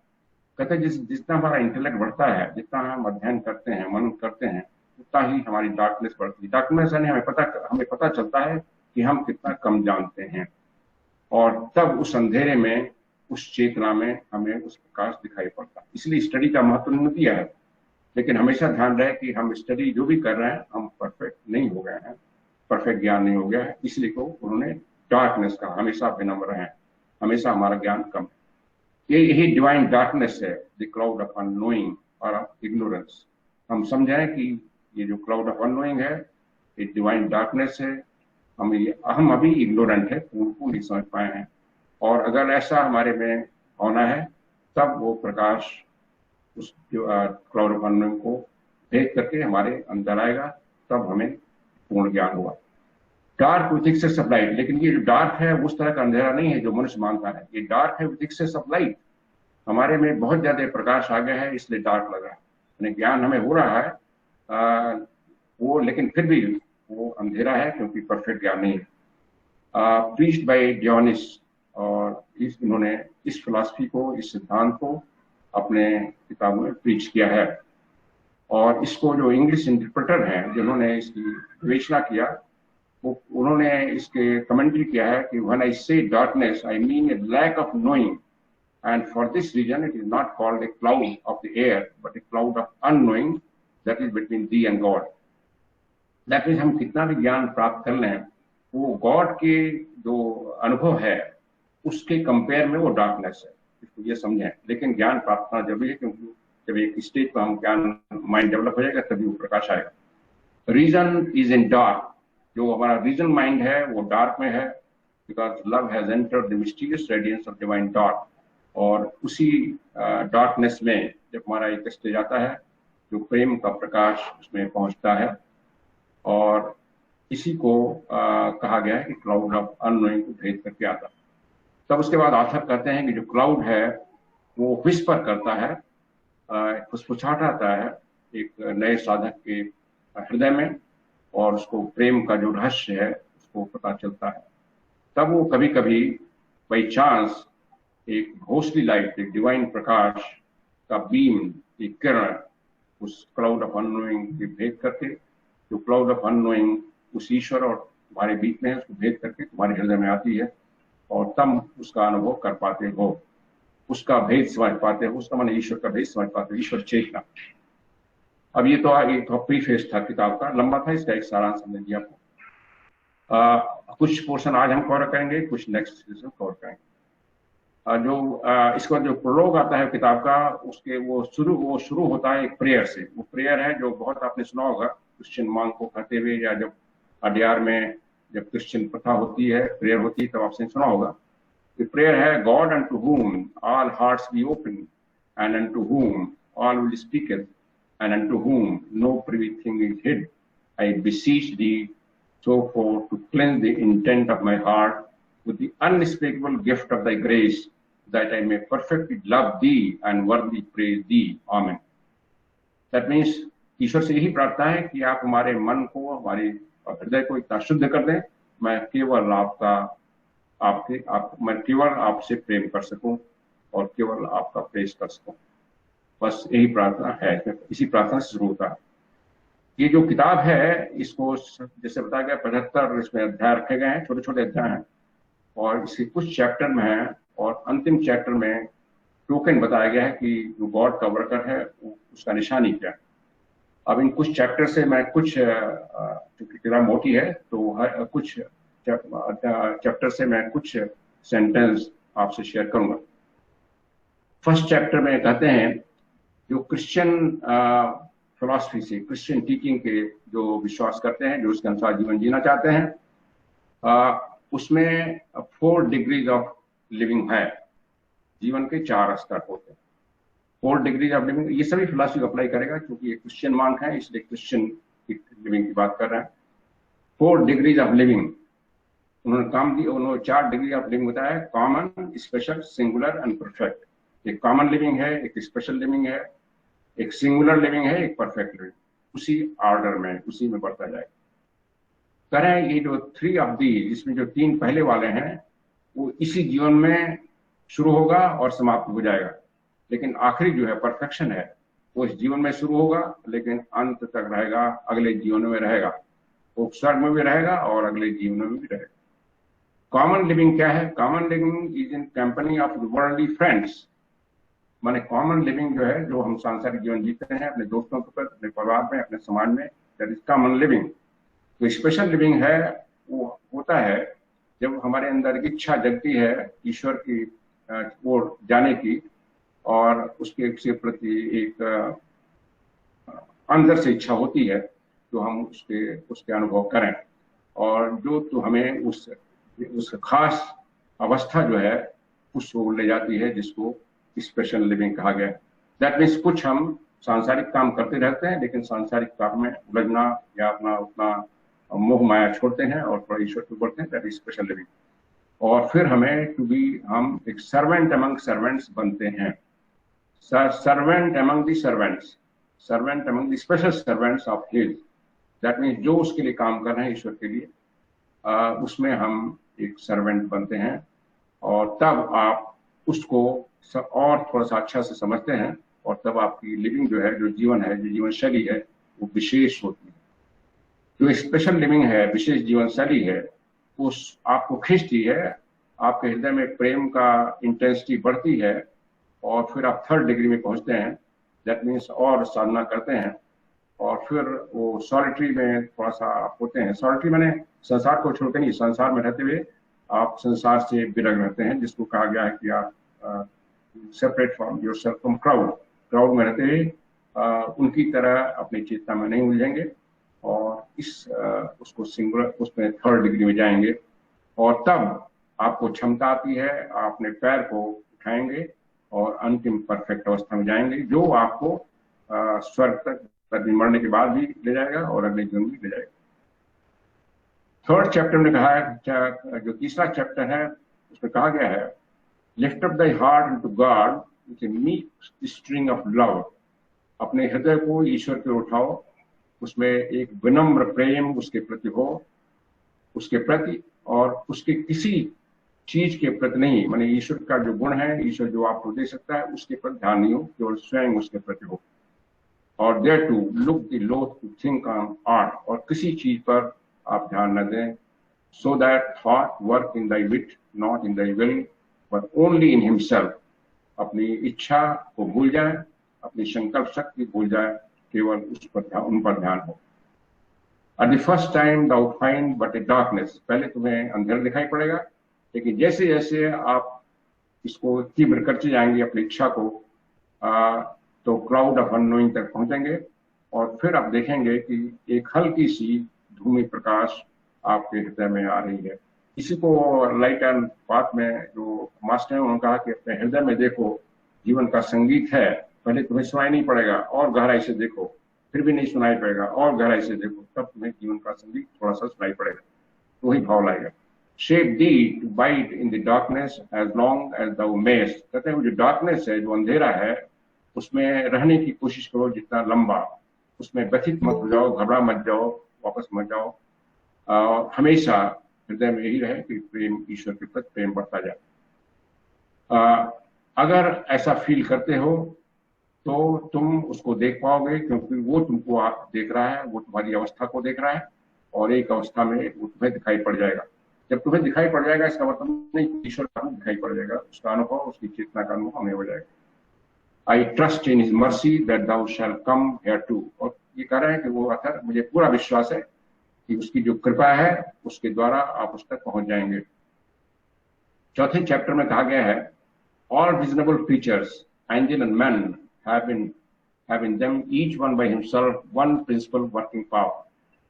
कहते हैं जितना हमारा इंटेलेक्ट बढ़ता है, जितना हम अध्ययन करते हैं, मनन करते हैं, उतना ही हमारी डार्कनेस बढ़ती है। डार्कनेस यानी हमें पता चलता है कि हम कितना कम जानते हैं, और तब उस अंधेरे में, उस चेतना में हमें उस प्रकाश दिखाई पड़ता है। इसलिए स्टडी का महत्व नहीं दिया है, लेकिन हमेशा ध्यान रहे कि हम स्टडी जो भी कर रहे हैं, हम परफेक्ट नहीं हो गए हैं, परफेक्ट ज्ञान नहीं हो गया है, इसलिए को उन्होंने डार्कनेस का हमेशा विनम्र है, हमेशा हमारा ज्ञान कम है। यही डिवाइन डार्कनेस है, द क्लाउड ऑफ अननोइंग और इग्नोरेंस। हम समझें कि ये जो क्लाउड ऑफ अननोइंग है, ये डिवाइन डार्कनेस है, हम अभी इग्नोरेंट है, उनको नहीं समझ पाए हैं। और अगर ऐसा हमारे में होना है तब वो प्रकाश उस क्लाउड ऑफ अननोइंग को भेद करके हमारे अंदर आएगा, तब हमें पूर्ण ज्ञान होगा। Dark with access of light, लेकिन ये जो डार्क है उस तरह का अंधेरा नहीं है जो मनुष्य मानता है। ये डार्क है विथ एक्सेस ऑफ लाइट। हमारे में बहुत ज्यादा प्रकाश आ गया है इसलिए डार्क लग रहा है, यानी ज्ञान हमें हो रहा है वो, लेकिन फिर भी वो अंधेरा है क्योंकि परफेक्ट ज्ञान नहीं है। प्रीच्ड बाय डियोनिस, और इन्होंने इस फिलॉसफी को, इस सिद्धांत को अपने किताबों में प्रीच किया है। और इसको जो इंग्लिश इंटरप्रेटर हैं जिन्होंने इसकी विवेचना किया, वो उन्होंने इसके कमेंट्री किया है कि when I say darkness I mean a lack of knowing, and for this reason it is not called a cloud of the air but a cloud of unknowing that is between thee and God. That means हम कितना भी ज्ञान प्राप्त कर लें, वो God के जो अनुभव है उसके कंपेयर में वो डार्कनेस है, इसको ये समझें। लेकिन ज्ञान प्राप्त करना जरूरी है क्योंकि जब एक स्टेज पर हम ज्ञान माइंड डेवलप हो जाएगा तभी वो प्रकाश आएगा। रीजन इज इन डार्क, जो हमारा रीजन माइंड है वो डार्क में है, because love has entered the mysterious radiance of divine dark. और उसी डार्कनेस में जब हमारा एक स्टेज आता है जो प्रेम का प्रकाश उसमें पहुंचता है, और इसी को कहा गया है कि क्लाउड ऑफ अननोइंग को भेद करके आता। तब उसके बाद आथर कहते हैं कि जो क्लाउड है वो विस्पर करता है, फुसफुसाहट आता है एक नए साधक के हृदय में, और उसको प्रेम का जो रहस्य है उसको पता चलता है। तब वो कभी कभी बाई चांस एक घोस्टली लाइट, एक डिवाइन प्रकाश का बीम, एक किरण उस क्लाउड ऑफ अननोइंग के भेद करके, जो क्लाउड ऑफ अननोइंग उस ईश्वर और तुम्हारे बीच में है उसको भेद करके तुम्हारे हृदय में आती है, और तुम उसका अनुभव कर पाते हो, उसका भेद समझ पाते हो, उसका माने ईश्वर का भेद समझ पाते हो, ईश्वर चेतना। अब ये तो एक प्रीफेस था किताब का, लंबा था, इसका एक सारांश हमने दिया आपको। कुछ पोर्शन आज हम कवर करेंगे, कुछ नेक्स्ट सीजन कवर करेंगे। जो इसका जो प्रोलोग आता है किताब का, उसके वो शुरू होता है एक प्रेयर से। वो प्रेयर है जो बहुत आपने सुना होगा क्रिश्चियन मांग को कहते हुए, या जब अडियार में जब क्रिश्चियन प्रथा होती है, प्रेयर होती है, तब आपने सुना होगा। प्रेयर है, God unto whom all hearts be open and unto whom all will speaketh and unto whom no privy thing is hid, I beseech thee so for to cleanse the intent of my heart with the unspeakable gift of thy grace, that I may perfectly love thee and worthily praise thee. Amen. That means ईश्वर से यही प्रार्थना है कि आप हमारे मन को, हमारे हृदय को इतना शुद्ध कर दें, मैं केवल मैं केवल आपसे प्रेम कर सकूं और केवल आपका प्रेस कर सकूं। बस यही प्रार्थना है, इसी प्रार्थना से शुरू होता है। ये जो किताब है इसको जैसे बताया गया 75 इसमें अध्याय रखे गए हैं, छोटे छोटे अध्याय हैं, और इसके कुछ चैप्टर में है, और अंतिम चैप्टर में टोकन बताया गया है कि जो गॉड का वर्कर है उसका निशानी क्या है। अब इन कुछ चैप्टर से मैं कुछ, क्योंकि किताब मोटी है तो कुछ चैप्टर से मैं कुछ सेंटेंस आपसे शेयर करूंगा। फर्स्ट चैप्टर में कहते हैं जो क्रिश्चियन फिलॉसफी से, क्रिश्चियन टीचिंग के जो विश्वास करते हैं, जो उसके अनुसार जीवन जीना चाहते हैं, उसमें 4 डिग्रीज ऑफ लिविंग है। जीवन के 4 स्तर होते हैं, 4 डिग्रीज ऑफ लिविंग। ये सभी फिलॉसफी को अप्लाई करेगा क्योंकि ये क्रिश्चियन मांग है, इसलिए क्रिश्चियन लिविंग की बात कर रहे हैं। 4 डिग्रीज ऑफ लिविंग उन्होंने 4 डिग्री ऑफ लिविंग बताया, common, special, singular and perfect. एक कॉमन लिविंग है, एक स्पेशल लिविंग है, एक सिंगुलर लिविंग है, एक परफेक्ट लिविंग। उसी ऑर्डर में, उसी में बढ़ता जाएगा। करें ये जो 3 ऑफ दी, इसमें जो 3 पहले वाले हैं वो इसी जीवन में शुरू होगा और समाप्त हो जाएगा, लेकिन आखिरी जो है परफेक्शन है वो इस जीवन में शुरू होगा लेकिन अंत तक रहेगा, अगले जीवन में रहेगा। वो स्वर्ग में भी रहेगा और अगले जीवन में भी रहेगा। कॉमन लिविंग क्या है? Common living is in company of worldly friends. माने कॉमन लिविंग जो है, जो हम सांसारिक जीवन जीते हैं अपने दोस्तों के साथ, अपने परिवार में, अपने समाज में, दैट इज कॉमन लिविंग। तो स्पेशल लिविंग है वो होता है जब हमारे अंदर इच्छा जगती है ईश्वर की ओर जाने की, और उसके प्रति एक अंदर से इच्छा होती है तो हम उसके अनुभव करें। और जो तो हमें उस खास अवस्था जो है उस ओर ले जाती है जिसको स्पेशल लिविंग कहा गया है। दैट मीन्स कुछ हम सांसारिक काम करते रहते हैं लेकिन सांसारिक काम में उलझना या अपना उतना मोह माया छोड़ते हैं और थोड़ा ईश्वर को बढ़ते हैं, दैट इज स्पेशल लिविंग। और फिर हमें हम एक सर्वेंट अमंग सर्वेंट्स बनते हैं, servant among the servants, servant among the special servants of his. That means जो उसके लिए काम कर रहे हैं ईश्वर के लिए, उसमें हम एक सर्वेंट बनते हैं और तब आप उसको और थोड़ा सा अच्छा से समझते हैं और तब आपकी लिविंग जो है, जो जीवन है, जो जीवन शैली है, वो विशेष होती है। जो स्पेशल लिविंग है, विशेष जीवन शैली है, उस आपको खींचती है, आपके हृदय में प्रेम का इंटेंसिटी बढ़ती है और फिर आप 3rd डिग्री में पहुंचते हैं। दैट मीन्स और साधना करते हैं और फिर वो सॉलिटरी में थोड़ा सा आप होते हैं। सॉलिटरी मैंने संसार को छोड़कर नहीं, संसार में रहते हुए आप संसार से विरग रहते हैं, जिसको कहा गया है कि आप separate from yourself from crowd. Crowd में रहते हुए उनकी तरह अपनी चेतना में नहीं उलझेंगे और उसको सिंगुलर, उसमें 3rd डिग्री में जाएंगे और तब आपको क्षमता आती है, आप अपने पैर को उठाएंगे और अंतिम परफेक्ट अवस्था में जाएंगे, जो आपको स्वर्ग तक मरने के बाद भी ले जाएगा और अगले जीवन भी ले जाएगा। 3rd चैप्टर में कहा है, जो तीसरा चैप्टर है उसमें कहा गया है, lift up thy heart to God with a meek string of love. अपने हृदय को ईश्वर की ओर उठाओ, उसमें एक विनम्र प्रेम उसके प्रति हो, उसके प्रति और उसके किसी चीज के प्रति नहीं, माने ईश्वर का जो गुण है, ईश्वर जो आपको दे सकता है, उसके प्रति ध्यान नहीं हो, केवल स्वयं उसके प्रति हो। और there to look the loath to think on art, और किसी चीज पर आप ध्यान न दें। So that thought work in thy wit not in thy will but only in himself. अपनी इच्छा को भूल जाए, अपनी संकल्प शक्ति भूल जाए, केवल उन पर ध्यान हो। At the first time thou find but a darkness, पहले तुम्हें अंधेरा दिखाई पड़ेगा, लेकिन जैसे जैसे आप इसको तीव्र करते जाएंगे अपनी इच्छा को, तो क्लाउड ऑफ अननोइंग तक पहुंचेंगे और फिर आप देखेंगे कि एक हल्की सी धूमी प्रकाश आपके हृदय में आ रही है। इसी को लाइट एंड पाथ में जो मास्टर हैं उन्होंने कहा कि अपने हृदय में देखो, जीवन का संगीत है, पहले तुम्हें सुनाई नहीं पड़ेगा और गहराई से देखो, फिर भी नहीं सुनाई पड़ेगा और गहराई से देखो, तब तुम्हें जीवन का संगीत थोड़ा सा सुनाई पड़ेगा, तो वही भाव लाएगा। Shape thee to bite in the darkness as long as thou mayest। कहते हैं जो डार्कनेस है, जो अंधेरा है, उसमें रहने की कोशिश करो जितना लंबा, उसमें व्यथित मत हो जाओ, घबरा मत जाओ, वापस मत जाओ। हमेशा हृदय में यही रहे कि प्रेम, ईश्वर के प्रति प्रेम बढ़ता जाए। अगर ऐसा फील करते हो तो तुम उसको देख पाओगे, क्योंकि वो तुमको आप देख रहा है, वो तुम्हारी अवस्था को देख रहा है और एक अवस्था में वो तुम्हें दिखाई पड़ जाएगा। जब तुम्हें दिखाई पड़ जाएगा, इसका मतलब नहीं ईश्वर का दिखाई पड़ जाएगा, उसका अनुभव, उसकी चेतना का अनुभव हमें हो जाएगा। I trust in his mercy that thou shall come here too। और ये कह रहे हैं कि वो अथर, मुझे पूरा विश्वास है कि उसकी जो कृपा है उसके द्वारा आप उस तक पहुंच जाएंगे। 4th चैप्टर में कहा गया है, all reasonable creatures, angel and men, have in them each one by himself one principal working power।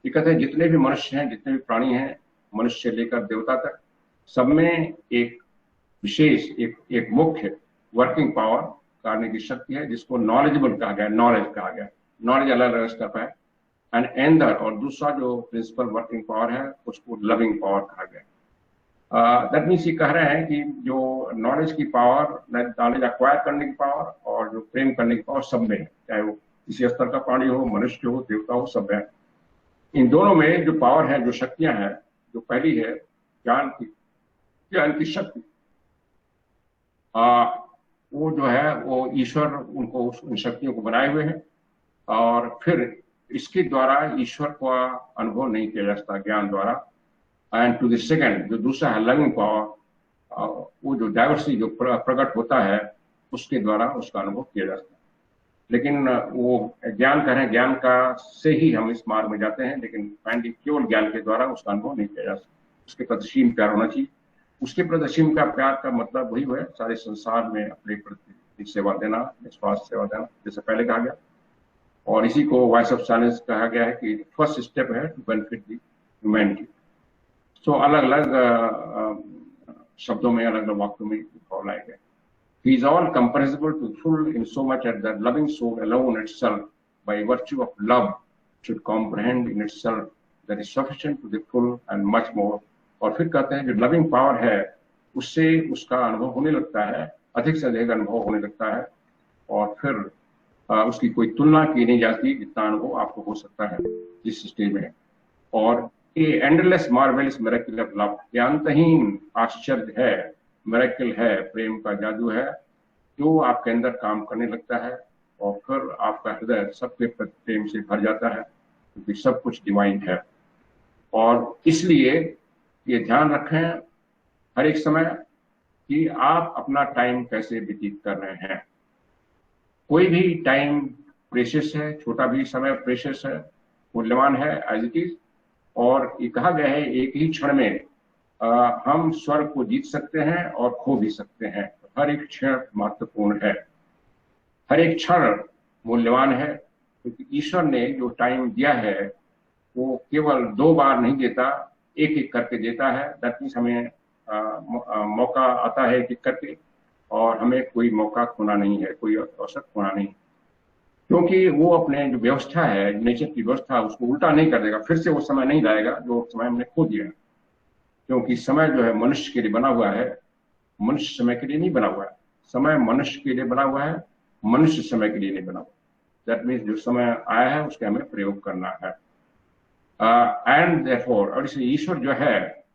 ये कहते हैं जितने भी मनुष्य हैं, जितने भी प्राणी हैं, मनुष्य से लेकर देवता तक, सब में एक विशेष, एक मुख्य वर्किंग पावर करने की शक्ति है, जिसको नॉलेजेबल कहा गया, नॉलेज कहा गया। नॉलेज अलग अलग स्तर पर है। एंड एंदर, और दूसरा जो प्रिंसिपल वर्किंग पावर है, उसको लविंग पावर कहा गया। दैट मीन्स ये कह रहे हैं कि जो नॉलेज की पावर, नॉलेज एक्वायर करने की पावर और जो प्रेम करने की पावर सब में है, चाहे वो किसी स्तर का प्राणी हो, मनुष्य हो, देवता हो, सब है। इन दोनों में जो पावर है, जो शक्तियां हैं, जो पहली है ज्ञान की शक्ति, वो जो है वो ईश्वर उनको उन शक्तियों को बनाए हुए हैं और फिर इसके द्वारा ईश्वर का अनुभव नहीं किया जा सकता ज्ञान द्वारा। एंड टू द सेकंड, जो दूसरा है लविंग पावर, वो जो डाइवर्सिटी जो प्रकट होता है, उसके द्वारा उसका अनुभव किया जा सकता है। लेकिन वो ज्ञान कह रहे हैं, ज्ञान का से ही हम इस मार्ग में जाते हैं, लेकिन फाइनली केवल ज्ञान के द्वारा उसका अनुभव नहीं किया जा सकता। उसके प्रति असीम प्यार होना चाहिए। उसके प्रति असीम का प्यार का मतलब वही है, सारे संसार में अपने प्रति सेवा देना, निस्वार्थ सेवा देना, जैसे पहले कहा गया। और इसी को वॉइस ऑफ साइलेंस कहा गया है कि फर्स्ट स्टेप है टू बेनिफिट द ह्यूमैनिटी। तो अलग अलग शब्दों में, अलग अलग वाक्यों में भाव लाए गए। He is all comprehensible to full in so much as that loving soul alone itself, by virtue of love, should comprehend in itself that is sufficient to the full and much more। और फिर कहते हैं जो loving power है उससे उसका अनुभव होने लगता है, अधिक से अधिक अनुभव होने लगता है, और फिर उसकी कोई तुलना की नहीं जाती जितना अनुभव आपको हो सकता है जिस स्टेज में। और ये endless marvellous miracle of love, ये अंतहीन आश्चर्य है, मिरेकल है, प्रेम का जादू है जो आपके अंदर काम करने लगता है, और फिर आपका हृदय सबके प्रति प्रेम से भर जाता है क्योंकि सब कुछ डिवाइन है। और इसलिए ये ध्यान रखें हर एक समय कि आप अपना टाइम कैसे व्यतीत कर रहे हैं। कोई भी टाइम प्रेशियस है, छोटा भी समय प्रेशियस है, मूल्यवान है एज इट इज। और ये कहा गया है एक ही क्षण में हम स्वर्ग को जीत सकते हैं और खो भी सकते हैं। हर एक क्षण महत्वपूर्ण है, हर एक क्षण मूल्यवान है, क्योंकि ईश्वर ने जो टाइम दिया है वो केवल 2 बार नहीं देता, एक एक करके देता है। दैट मीन्स हमें मौका आता है एक एक करके, और हमें कोई मौका खोना नहीं है, कोई अवसर खोना नहीं, क्योंकि वो अपने जो व्यवस्था है, नेचर की व्यवस्था, उसको उल्टा नहीं कर देगा, फिर से वो समय नहीं लाएगा जो समय हमने खो दिया। क्योंकि समय जो है मनुष्य के लिए बना हुआ है, मनुष्य समय के लिए नहीं बना हुआ है। समय मनुष्य के लिए बना हुआ है, मनुष्य समय के लिए नहीं बना हुआ। दैट मीन्स जो समय आया है उसका हमें प्रयोग करना है। एंड देयरफॉर, और इसलिए ईश्वर जो है,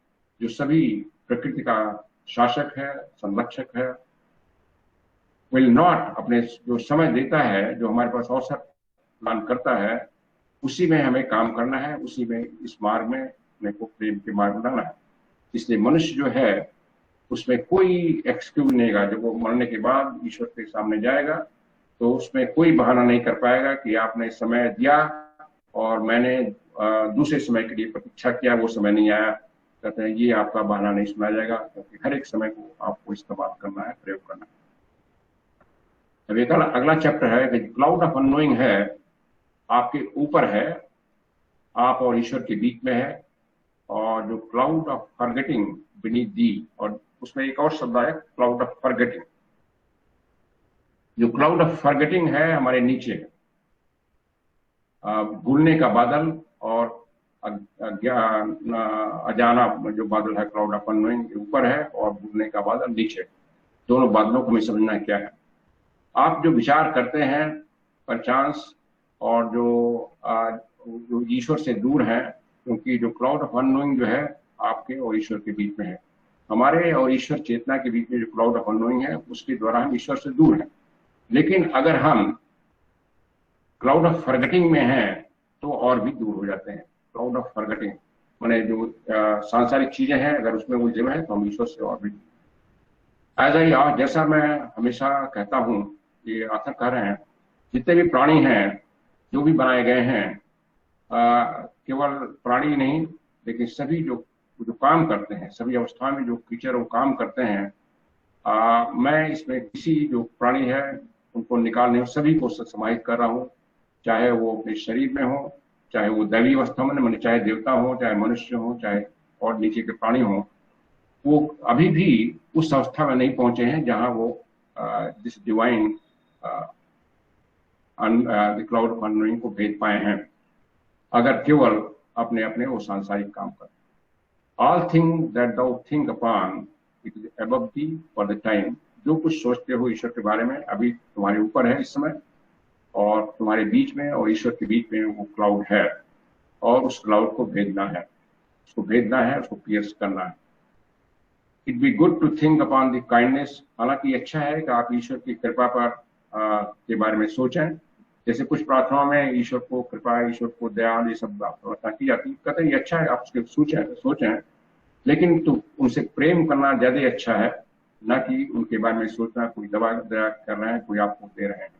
जो सभी प्रकृति का शासक है, संरक्षक है, विल नॉट, अपने जो समय देता है, जो हमारे पास अवसर प्रदान करता है, उसी में हमें काम करना है, उसी में इस मार्ग में अपने को प्रेम के मार्ग में लाना है। इसलिए मनुष्य जो है उसमें कोई एक्सक्यूज नहीं है। जब वो मरने के बाद ईश्वर के सामने जाएगा तो उसमें कोई बहाना नहीं कर पाएगा कि आपने समय दिया और मैंने दूसरे समय के लिए प्रतीक्षा किया, वो समय नहीं आया। कहते हैं ये आपका बहाना नहीं सुना जाएगा, क्योंकि हर एक समय को आपको इस्तेमाल करना है, प्रयोग करना है। अब एक अगला चैप्टर है कि क्लाउड ऑफ अननोइंग है, आपके ऊपर है, आप और ईश्वर के बीच में है। और जो क्लाउड ऑफ फॉरगेटिंग बीनीथ दी, और उसमें एक और शब्द है क्लाउड ऑफ फॉरगेटिंग। जो क्लाउड ऑफ फॉरगेटिंग है हमारे नीचे, भूलने का बादल और अजाना जो बादल है, क्लाउड ऑफ अननोइंग ऊपर है और भूलने का बादल नीचे। दोनों बादलों को हमें समझना क्या है। आप जो विचार करते हैं परचांस, और जो ईश्वर से दूर है, क्योंकि जो क्लाउड ऑफ अननोइंग जो है आपके और ईश्वर के बीच में है। हमारे और ईश्वर चेतना के बीच में जो क्लाउड ऑफ अननोइंग है उसके द्वारा हम ईश्वर से दूर हैं। लेकिन अगर हम क्लाउड ऑफ फॉरगेटिंग में हैं तो और भी दूर हो जाते हैं। क्लाउड ऑफ फॉरगेटिंग माने जो सांसारिक चीजें हैं, अगर उसमें उलझे हुए हैं तो हम ईश्वर से और भी। जैसा मैं हमेशा कहता हूं, ये आथर कह रहे हैं, जितने भी प्राणी हैं जो भी बनाए गए हैं, केवल प्राणी नहीं लेकिन सभी जो काम करते हैं, सभी अवस्थाओं में जो क्रीचर वो काम करते हैं, मैं इसमें किसी जो प्राणी है उनको निकालने, सभी को समाहित कर रहा हूँ, चाहे वो अपने शरीर में हो, चाहे वो दैवी अवस्था में, मैंने चाहे देवता हो, चाहे मनुष्य हो, चाहे और नीचे के प्राणी हो, वो अभी भी उस अवस्था में नहीं पहुंचे हैं जहां वो this divine the cloud of annoying को भेज पाए हैं, अगर केवल अपने अपने वो सांसारिक काम कर। All thing that thou think upon it is above thee for the time। जो कुछ सोचते हो ईश्वर के बारे में अभी तुम्हारे ऊपर है इस समय, और तुम्हारे बीच में और ईश्वर के बीच में वो क्लाउड है, और उस क्लाउड को भेजना है, उसको भेजना है, उसको पियर्स करना है। It be good to think upon the kindness. हालांकि अच्छा है कि आप ईश्वर की कृपा पर के बारे में सोचें। जैसे कुछ प्रार्थनाओं में ईश्वर को कृपा, ईश्वर को दया, ये सब प्रार्थना की जाती है, कहते हैं ये अच्छा है, आप उसके सोचें, लेकिन तो उनसे प्रेम करना ज्यादा अच्छा है, ना कि उनके बारे में सोचना कोई दया कर रहे हैं, कोई आपको दे रहे हैं।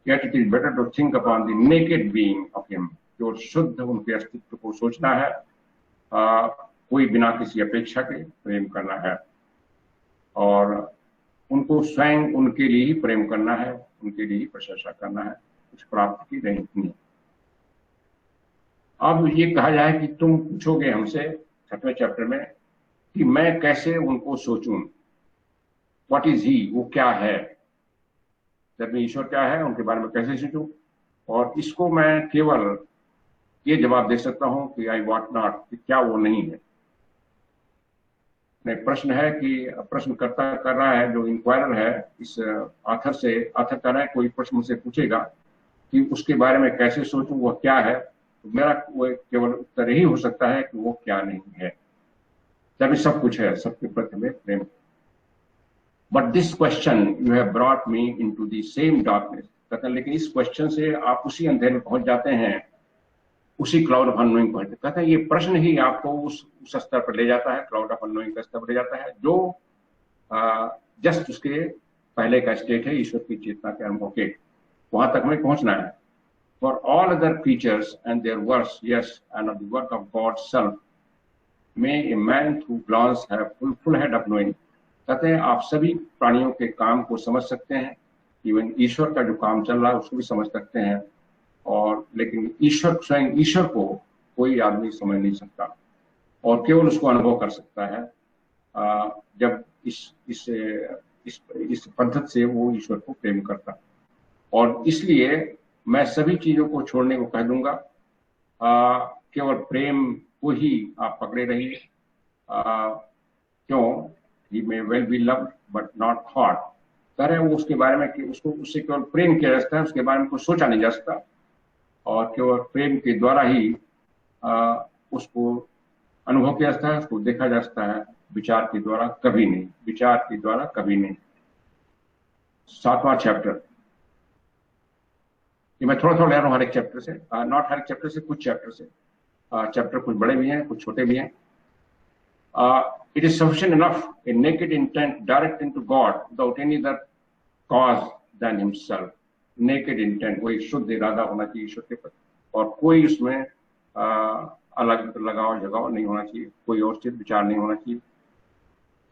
Yet it is better to think upon the naked being of him। जो शुद्ध उनके अस्तित्व को सोचना है, कोई बिना किसी अपेक्षा के प्रेम करना है, और उनको स्वयं उनके लिए ही प्रेम करना है, उनके लिए ही प्रशंसा करना है, कुछ प्राप्त की नहीं। अब ये कहा जाए कि तुम पूछोगे हमसे छठवें चैप्टर में कि मैं कैसे उनको सोचूं, व्हाट इज ही, वो क्या है, जब मैं ईश्वर क्या है उनके बारे में कैसे सोचूं। और इसको मैं केवल ये जवाब दे सकता हूं कि आई वॉट नॉट, कि क्या वो नहीं है। नहीं, प्रश्न है कि प्रश्नकर्ता कर रहा है, जो इंक्वायरर है इस आथर से, आथर कर रहा है कोई प्रश्न मुझसे पूछेगा कि उसके बारे में कैसे सोचूं, वह क्या है, तो मेरा वो केवल उत्तर यही हो सकता है कि वो क्या नहीं है, जब सब कुछ है, सबके प्रति में प्रेम। But this question you have brought me into the same darkness, कहते हैं लेकिन इस क्वेश्चन से आप उसी अंधेरे में पहुंच जाते हैं, उसी क्लाउड ऑफ अननोइंग पर। कहते हैं ये प्रश्न ही आपको उस स्तर पर ले जाता है, क्लाउड ऑफ अननोइंग का स्तर पर ले जाता है, जो जस्ट उसके पहले का स्टेट है, ईश्वर की चेतना के अनुभव के, वहां तक हमें पहुंचना है। For all other creatures and their works, yes, and of the work of God self may a man through glance have full head of knowing. कहते हैं आप सभी प्राणियों के काम को समझ सकते हैं, इवन ईश्वर का जो काम चल रहा है उसको भी समझ सकते हैं, और लेकिन ईश्वर, स्वयं ईश्वर को कोई आदमी समझ नहीं सकता, और केवल उसको अनुभव कर सकता है जब इस पद्धति से वो ईश्वर को प्रेम करता। और इसलिए मैं सभी चीजों को छोड़ने को कह दूंगा, केवल प्रेम को ही आप पकड़े रहिए। क्यों? He may well be loved but not thought. कह रहे हैं वो उसके बारे में कि उसको, उससे केवल प्रेम किया जा सकता है, उसके बारे में कुछ सोचा नहीं जा सकता, और केवल प्रेम के द्वारा ही उसको अनुभव किया जाता है, उसको देखा जा सकता है, विचार के द्वारा कभी नहीं, विचार के द्वारा कभी नहीं। 7वां चैप्टर, ये मैं थोड़ा थोड़ा ले रहा हूँ हर एक चैप्टर से, नॉट हर एक चैप्टर से, कुछ चैप्टर से। चैप्टर कुछ बड़े भी हैं, कुछ छोटे भी हैं। It is sufficient enough a naked intent direct into God without any other cause than himself. Naked intent, वही शुद्ध इरादा होना चाहिए ईश्वर के प्रति, और कोई उसमें अलग लगाव जगाव नहीं होना चाहिए, कोई और चीज विचार नहीं होना चाहिए।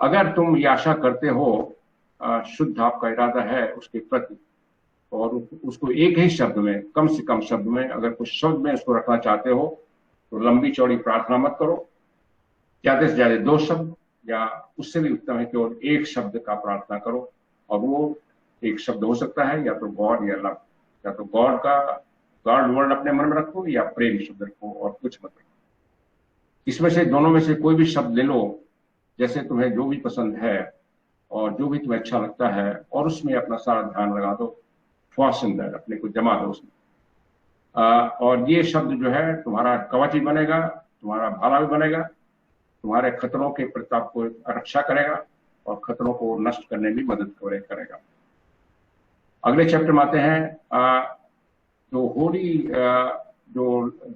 अगर तुम ये आशा करते हो, शुद्ध आपका इरादा है उसके प्रति, और उसको एक ही शब्द में, कम से कम शब्द में, अगर कुछ शब्द में उसको रखना चाहते हो तो लंबी चौड़ी प्रार्थना मत करो, ज्यादा से ज्यादा 2 शब्द, या उससे भी उत्तम है केवल एक शब्द का प्रार्थना करो, और वो एक शब्द हो सकता है या तो गॉड या लव, या तो गॉड का, गॉड वर्ड अपने मन में रखो, या प्रेम शब्द रखो, और कुछ मत रखो। इसमें से, दोनों में से कोई भी शब्द ले लो, जैसे तुम्हें जो भी पसंद है और जो भी तुम्हें अच्छा लगता है, और उसमें अपना सारा ध्यान लगा दो, फासिंदर, अपने को जमा दो उसमें। और ये शब्द जो है तुम्हारा कवच भी बनेगा, तुम्हारा भाला भी बनेगा, तुम्हारे खतरों के प्रताप को रक्षा करेगा, और खतरों को नष्ट करने में मदद करेगा। अगले चैप्टर में आते हैं, जो होली, जो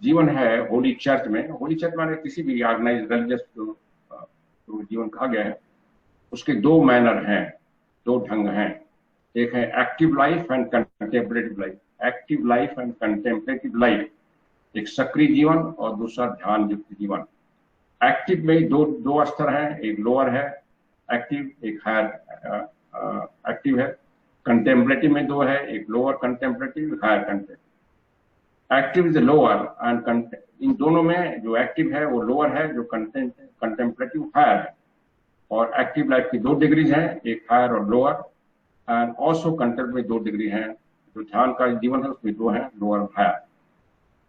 जीवन है होली चर्च में, होली चर्च माने किसी भी ऑर्गेनाइज रिलीजियस जो जीवन कहा गया है, उसके 2 मैनर हैं, 2 ढंग हैं। एक है active life and contemplative life. Active life and contemplative life, एक सक्रिय जीवन और दूसरा ध्यान युक्त जीवन। एक्टिव में दो स्तर हैं, एक लोअर है एक्टिव, एक हायर एक्टिव है। कंटेम्पलेटिव में 2 है, एक lower contemplative, higher contemplative. Active is lower and इन दोनों में जो एक्टिव है वो लोअर है, जो कंटेम्पलेटिव हायर है। और एक्टिव लाइफ की 2 डिग्रीज हैं, एक हायर और लोअर, एंड ऑल्सो कंटेम्पलेटिव में 2 डिग्री हैं। जो ध्यान का जीवन है उसमें 2 हैं, लोअर और हायर।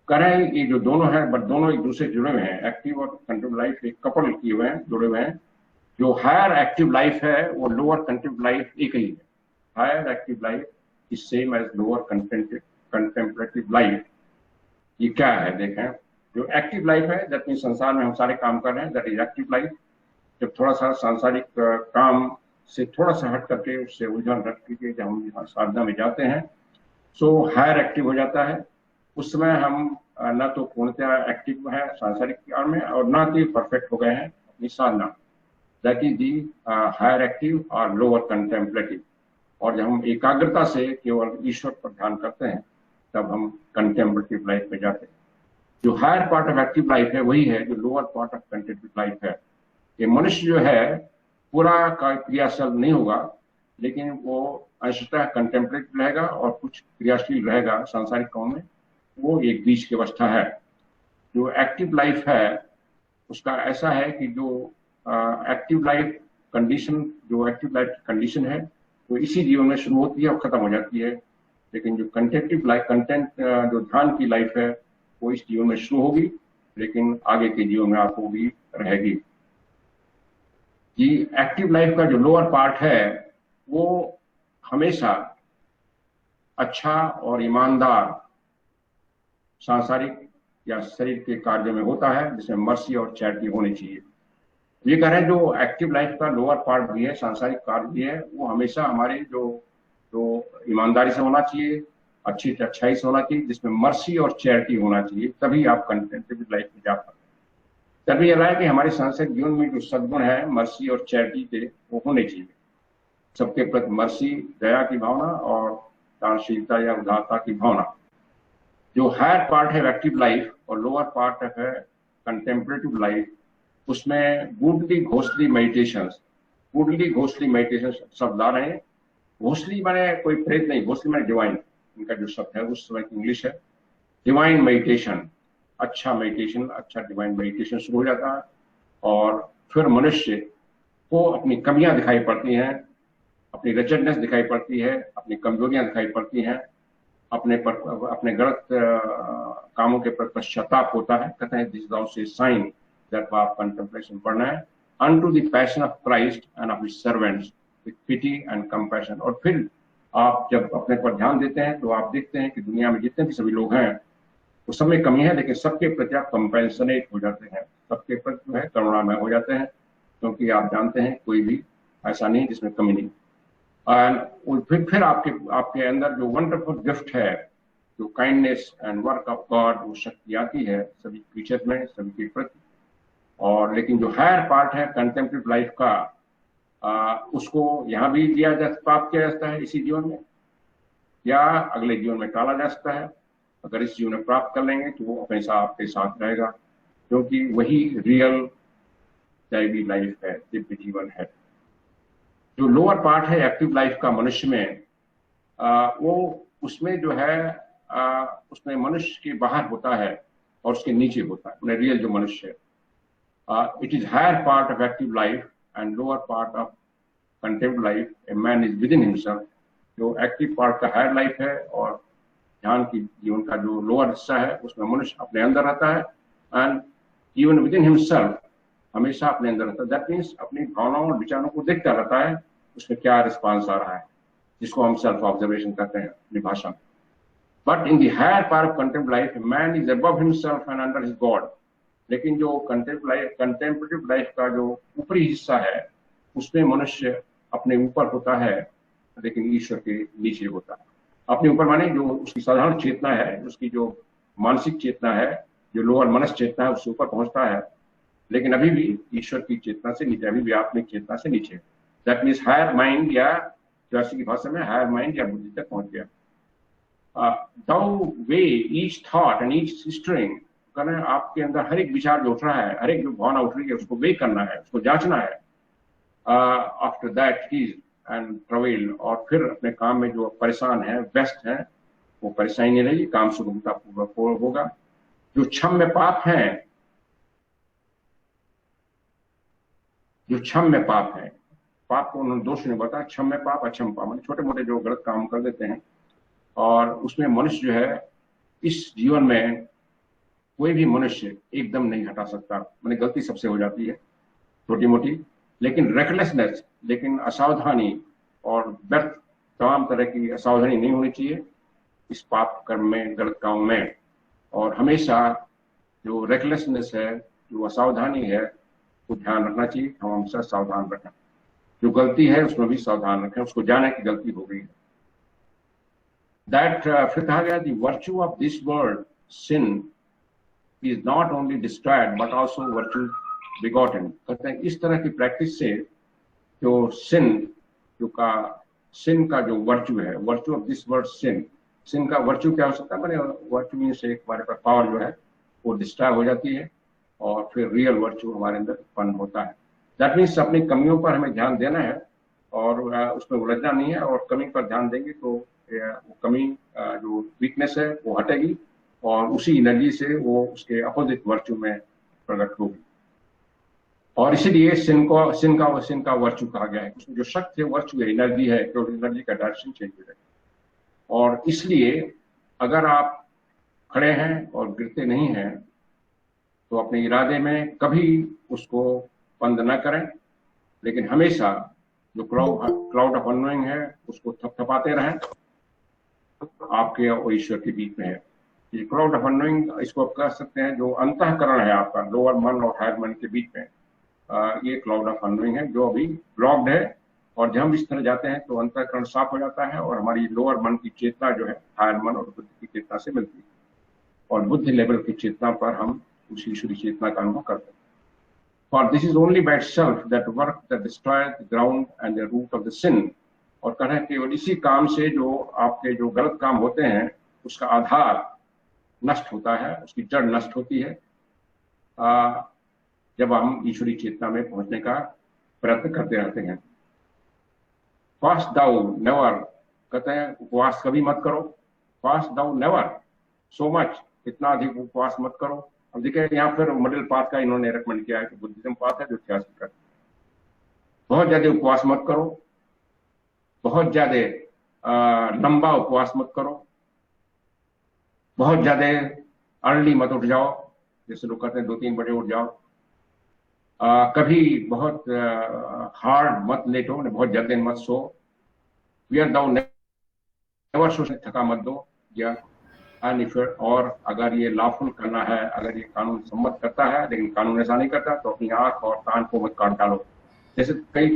कह रहे हैं ये जो दोनों है, बट दोनों एक दूसरे से जुड़े हुए हैं। एक्टिव और कंटेम्पलेटिव लाइफ एक कपल किए हुए हैं, जुड़े हुए हैं। जो हायर एक्टिव लाइफ है वो लोअर कंटेम्पलेटिव लाइफ एक ही है। Higher active life is same as lower contemplative life. ये क्या है देखें, जो एक्टिव लाइफ है दैट मीन्स संसार में हम सारे काम कर रहे हैं, दैट इज एक्टिव लाइफ। जब थोड़ा सा सांसारिक काम से थोड़ा सा हट करके, उससे उलझन रख करके जब हम यहाँ साधना में जाते हैं, सो हायर एक्टिव हो जाता है। उस समय हम न तो पूर्णतः एक्टिव है सांसारिक काम में, और न तो परफेक्ट हो गए हैं अपनी साधना, that is the higher active और लोअर कंटेम्पलेटिव। और जब हम एकाग्रता से केवल ईश्वर पर ध्यान करते हैं, तब हम कंटेम्पलेटिव लाइफ में जाते हैं। जो higher part of active life है वही है जो lower part of contemplative life है। ये मनुष्य जो है पूरा क्रियाशील नहीं होगा, लेकिन वो अंशतः कंटेम्पलेटिव रहेगा और कुछ क्रियाशील रहेगा सांसारिक काम में। वो एक बीच की अवस्था है। जो एक्टिव लाइफ है उसका ऐसा है कि जो एक्टिव लाइफ कंडीशन, जो एक्टिव लाइफ कंडीशन है वो इसी जीवन में शुरू होती है और खत्म हो जाती है, लेकिन जो कंटेंटिव लाइफ, जो ध्यान की लाइफ है वो इस जीवन में शुरू होगी लेकिन आगे के जीवन में आपको भी रहेगी। ये एक्टिव लाइफ का जो लोअर पार्ट है वो हमेशा अच्छा और ईमानदार सांसारिक या शरीर के कार्य में होता है, जिसमें मर्सी और चैरिटी होनी चाहिए। ये कह रहे हैं जो एक्टिव लाइफ का लोअर पार्ट भी है, सांसारिक कार्य भी है, वो हमेशा हमारे जो ईमानदारी से होना चाहिए, अच्छाई से होना चाहिए, जिसमें मर्सी और चैरिटी होना चाहिए, तभी आप कंटेंटेटिव लाइफ में जा पाते। तभी यह है कि हमारे सांसारिक जीवन में जो सद्गुण है मर्सी और चैरिटी के, वो होने चाहिए। सबके प्रति मर्सी, दया की भावना और दानशीलता या उदारता की भावना। जो हायर पार्ट है एक्टिव लाइफ और लोअर पार्ट है कंटेम्परेटिव लाइफ, उसमें गुडली घोषली मेडिटेशन, गुडली घोषली मेडिटेशन शब्द आ रहे हैं। घोषली माने कोई प्रेत नहीं, घोषली माने डिवाइन, इनका जो शब्द है उस समय की इंग्लिश है। डिवाइन मेडिटेशन, अच्छा मेडिटेशन, अच्छा डिवाइन मेडिटेशन शुरू हो जाता है और फिर मनुष्य को अपनी कमियां दिखाई पड़ती हैं, अपनी रचडनेस दिखाई पड़ती है, अपनी कमजोरियां दिखाई पड़ती हैं, अपने गलत कामों के प्रति पश्चाताप होता है। कहते हैं this is also a sign that आप कंटेम्पलेशन पढ़ना है। Unto the passion of Christ and of his servants with pity and compassion. और फिर आप जब अपने पर ध्यान देते हैं तो आप देखते हैं कि दुनिया में जितने भी सभी लोग हैं वो सब में कमी है, लेकिन सबके प्रति आप कंपैशनेट हो जाते हैं, सबके प्रति जो है करुणामय हो जाते हैं, क्योंकि आप जानते हैं कोई भी ऐसा नहीं जिसमें कमी नहीं। और फिर आपके अंदर जो वंडरफुल गिफ्ट है, जो kindness and work of God, वो शक्ति आती है सभी क्रीचर में, सभी के प्रति। और लेकिन जो हायर पार्ट है कंटेम्परेटिव लाइफ का, उसको यहाँ भी दिया जा प्राप्त किया जाता है इसी जीवन में, या अगले जीवन में टाला जा सकता है। अगर इस जीवन में प्राप्त कर लेंगे तो वो हमेशा आपके साथ रहेगा, क्योंकि वही रियल दैवी लाइफ है, दिव्य जीवन है। जो लोअर पार्ट है एक्टिव लाइफ का मनुष्य में, वो उसमें जो है उसमें मनुष्य के बाहर होता है और उसके नीचे होता है, रियल जो मनुष्य है। It is higher part of active life and lower part of contemplative life. A man is within himself. जो एक्टिव पार्ट का हायर लाइफ है और ध्यान की जीवन का जो लोअर हिस्सा है, उसमें मनुष्य अपने अंदर रहता है and even with in himself, हमेशा अपने अंदर रहता है। दैट मीन्स अपनी भावनाओं और विचारों को देखता रहता है, उसमें क्या रिस्पांस आ रहा है, जिसको हम सेल्फ ऑब्जर्वेशन कहते हैं अपनी भाषा में। But in the higher part of contemplative life, man is above himself and under his God. लेकिन जो कंटेम्परेटिव लाइफ का जो ऊपरी हिस्सा है, उसमें मनुष्य अपने ऊपर होता है लेकिन ईश्वर के नीचे होता है। अपने ऊपर माने जो उसकी साधारण चेतना है, उसकी जो मानसिक चेतना है, जो लोअर मनस चेतना है, उससे ऊपर पहुंचता है, लेकिन अभी भी ईश्वर की चेतना से नीचे, अभी भी आत्मिक चेतना से नीचे। दैट मीन्स हायर माइंड, या जोशी की भाषा में हायर माइंड या बुद्धि तक पहुंच गया। The way each thought and each string, कहना आपके अंदर हर एक विचार जो उठ रहा है, हर एक जो भावना उठ रही है, उसको वे करना है, उसको जांचना है। आफ्टर दैट हीज एंड ट्रवेल, और फिर अपने काम में जो परेशान है, व्यस्त है, वो परेशानी नहीं रहेगी, काम सुगमता पूर्वक होगा। जो क्षम्य पाप है, जो क्षम्य पाप है, पाप को उन्होंने दोष नहीं बताया, क्षम्य पाप, अक्षम पाप, मतलब छोटे मोटे जो गलत काम कर देते हैं, और उसमें मनुष्य जो है इस जीवन में कोई भी मनुष्य एकदम नहीं हटा सकता, मैंने गलती सबसे हो जाती है छोटी मोटी, लेकिन रेकलेसनेस, लेकिन असावधानी और व्यर्थ तमाम तरह की असावधानी नहीं होनी चाहिए इस पाप कर्म में, गलत काम में। और हमेशा जो रेकलेसनेस है, जो असावधानी है, वो ध्यान रखना चाहिए, हम हमेशा सावधान रखें। जो गलती है उसमें भी सावधान रखें, उसको जाने की गलती हो गई है। दैट फिर कहा गया the virtue of this world sin is not only destroyed but also virtue begotten. कहते हैं इस तरह की प्रैक्टिस से जो सिन का जो वर्च्यू है, वर्च्यू ऑफ दिस वर्ल्ड सिन का वर्च्यू क्या हो सकता है, मैंने वर्च्यू मीन्स एक हमारे पास पावर जो है वो डिस्ट्रॉय हो जाती है और फिर रियल वर्च्यू हमारे अंदर उत्पन्न होता है। दैट मीन्स अपनी कमियों पर हमें ध्यान देना है और उसमें उलझना नहीं है, और कमी पर ध्यान देंगे तो वो कमी जो वीकनेस है वो हटेगी और उसी एनर्जी से वो उसके अपोजिट वर्च्यू में प्रकट होगी। और इसीलिए sin का वर्चू कहा गया है। उसमें जो शक्ति है वर्चू है, एनर्जी है, तो एनर्जी का डायरेक्शन चेंज हो जाएगा। और इसलिए अगर आप खड़े हैं और गिरते नहीं हैं तो अपने इरादे में कभी उसको बंद न करें, लेकिन हमेशा जो क्लाउड ऑफ अननोइंग है उसको थपथपाते रहें। आपके और ईश्वर के बीच में है ये क्लाउड ऑफ अननोइंग, इसको आप कह सकते हैं जो अंतःकरण है आपका, लोअर मन और हायर मन के बीच में ये क्लाउड ऑफ अननोइंग है जो अभी ब्लॉक्ड है। और जब हम इस तरह जाते हैं तो अंतःकरण साफ हो जाता है और हमारी लोअर मन की चेतना जो है हायर मन और बुद्धि की चेतना से मिलती है, और बुद्धि लेवल की चेतना पर हम उस ईश्वरी चेतना का अनुभव करते हैं। For this is only by itself that work that destroys the ground and the root of the sin। और कह रहे हैं केवल इसी काम से जो आपके जो गलत काम होते हैं उसका आधार नष्ट होता है, उसकी जड़ नष्ट होती है जब हम ईश्वरी चेतना में पहुंचने का प्रयत्न करते रहते हैं। फास्ट दाउ नेवर, कहते हैं उपवास कभी मत करो, फास्ट दाउ नेवर सो मच, इतना अधिक उपवास मत करो। अब देखिए यहाँ फिर मिडिल पाथ का इन्होंने रेकमेंड किया है कि बुद्धिज्म पाथ है जो थियोसॉफी का। बहुत ज्यादा उपवास मत करो, बहुत ज्यादा लंबा उपवास मत करो, बहुत ज्यादा अर्ली मत उठ जाओ, जैसे लोग कहते हैं 2-3 बजे उठ जाओ। कभी बहुत हार्ड मत लेटो, बहुत जल्दी मत सो। वियर दाउ नेवर सो, थका मत दो। या और अगर ये लॉफुल करना है, अगर ये कानून सम्मत करता है लेकिन कानून ऐसा नहीं करता तो अपनी आंख और कान को मत काट डालो। जैसे कई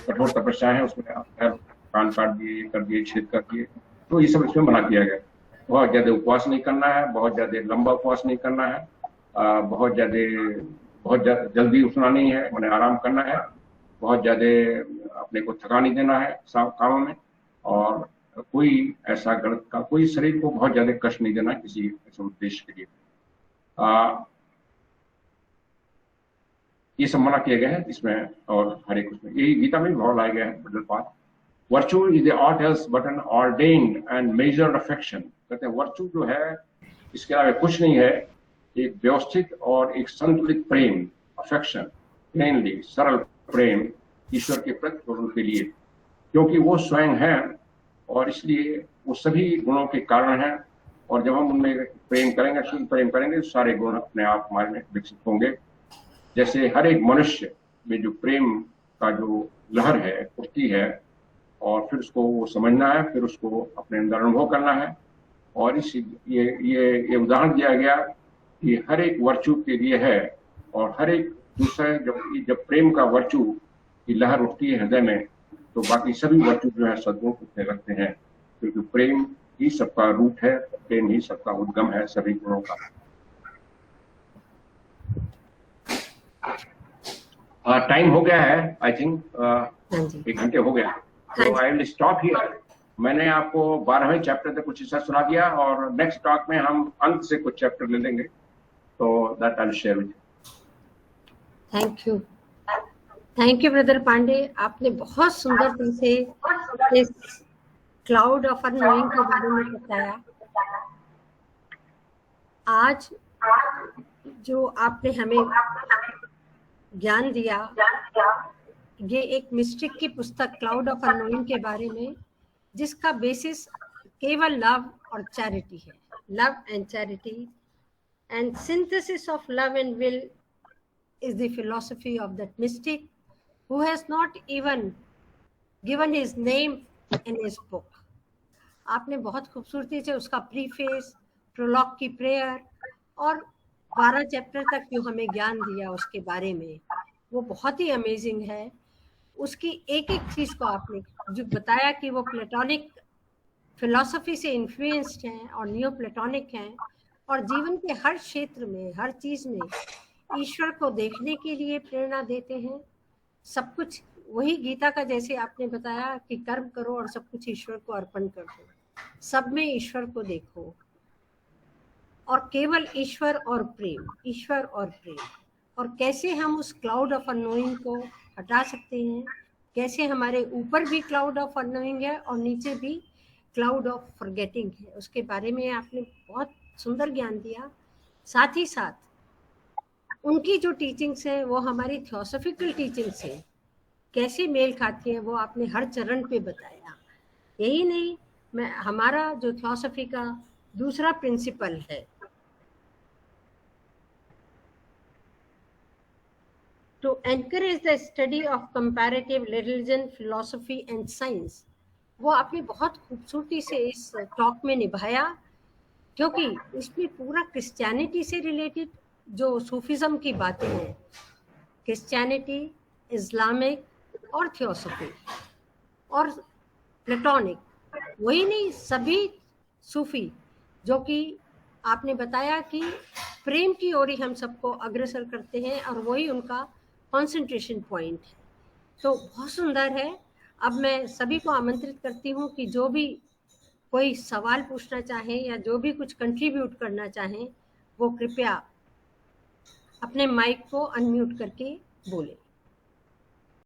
कठोर तपस्या है उसमें कान काट दिए, कर दिए, छेद कर दिए, तो ये सब इसमें मना किया गया। बहुत ज्यादा उपवास नहीं करना है, बहुत ज्यादा लंबा उपवास नहीं करना है, बहुत ज्यादा जल्दी उठना नहीं है, मैंने आराम करना है, बहुत ज्यादा अपने को थका नहीं देना है कामों में, और कोई ऐसा गलत का, कोई शरीर को बहुत ज्यादा कष्ट नहीं देना किसी ऐसे उद्देश्य के लिए। ये सब मना किया गया है इसमें, और हर एक उसमें यही गीता में भी भाव लाया गया है middle path. Virtue is the aught else but an ordained and measured affection. कहते हैं वर्चू जो है इसके अलावा कुछ नहीं है, एक व्यवस्थित और एक संतुलित प्रेम, अफेक्शन, प्लेनली सरल प्रेम ईश्वर के प्रति और उनके लिए, क्योंकि वो स्वयं है और इसलिए वो सभी गुणों के कारण हैं। और जब हम उनमें प्रेम करेंगे, शुद्ध प्रेम करेंगे, तो सारे गुण अपने आप हमारे में विकसित होंगे। जैसे हर एक मनुष्य में जो प्रेम का जो लहर है उठती है, और फिर उसको वो समझना है, फिर उसको अपने अंदर अनुभव करना है। और इस ये उदाहरण दिया गया कि हर एक वर्चू के लिए है, और हर एक दूसरा जब प्रेम का वर्चू की लहर उठती है हृदय में, तो बाकी सभी वर्चू जो है सद्गुण उठने लगते हैं, क्योंकि प्रेम ही सबका रूट है, प्रेम ही सबका उद्गम है सभी गुणों का। टाइम हो गया है, आई थिंक 1 घंटे हो गया, तो आई विल स्टॉप हियर। मैंने आपको 12वें चैप्टर तक कुछ हिस्सा सुना दिया, और नेक्स्ट टॉक में हम अंत से कुछ चैप्टर ले लेंगे, तो that I will share with you. Thank you brother Pandey, आपने बहुत सुंदर से इस क्लाउड ऑफ अननोइंग के बारे में बताया। आज जो आपने हमें ज्ञान दिया, ये एक मिस्टिक की पुस्तक क्लाउड ऑफ अननोइंग के बारे में, जिसका बेसिस केवल लव और चैरिटी है, love and charity, and synthesis of love and will is the philosophy of that mystic who has not even given his name in his book। आपने बहुत खूबसूरती से उसका प्रीफेस, प्रोलॉग की प्रेयर और 12 चैप्टर तक जो हमें ज्ञान दिया उसके बारे में, वो बहुत ही अमेजिंग है। उसकी एक एक चीज को आपने जो बताया कि वो प्लेटोनिक फिलॉसफी से इन्फ्लुएंस्ड हैं और नियो प्लेटोनिक हैं, और जीवन के हर क्षेत्र में, हर चीज में ईश्वर को देखने के लिए प्रेरणा देते हैं। सब कुछ वही गीता का जैसे आपने बताया कि कर्म करो और सब कुछ ईश्वर को अर्पण कर दो, सब में ईश्वर को देखो, और केवल ईश्वर और प्रेम, ईश्वर और प्रेम। और कैसे हम उस क्लाउड ऑफ अननोइंग को हटा सकते हैं, कैसे हमारे ऊपर भी क्लाउड ऑफ अननोइंग है और नीचे भी क्लाउड ऑफ फॉरगेटिंग है, उसके बारे में आपने बहुत सुंदर ज्ञान दिया। साथ ही साथ उनकी जो टीचिंग्स है वो हमारी थियोसॉफिकल टीचिंग से कैसे मेल खाती है वो आपने हर चरण पे बताया। यही नहीं, मैं हमारा जो थियोसॉफी का दूसरा प्रिंसिपल है to encourage the study of comparative religion, philosophy and science, वो आपने बहुत खूबसूरती से इस टॉक में निभाया, क्योंकि इसमें पूरा क्रिश्चियनिटी से रिलेटेड जो सूफिज्म की बातें हैं, क्रिश्चियनिटी, इस्लामिक और थियोसॉफी और प्लेटोनिक, वही नहीं सभी सूफी, जो कि आपने बताया कि प्रेम की ओर ही हम सबको अग्रसर करते हैं और वही उनका कंसंट्रेशन पॉइंट है। तो बहुत सुंदर है। अब मैं सभी को आमंत्रित करती हूँ कि जो भी कोई सवाल पूछना चाहे या जो भी कुछ कंट्रीब्यूट करना चाहें वो कृपया अपने माइक को अनम्यूट करके बोले।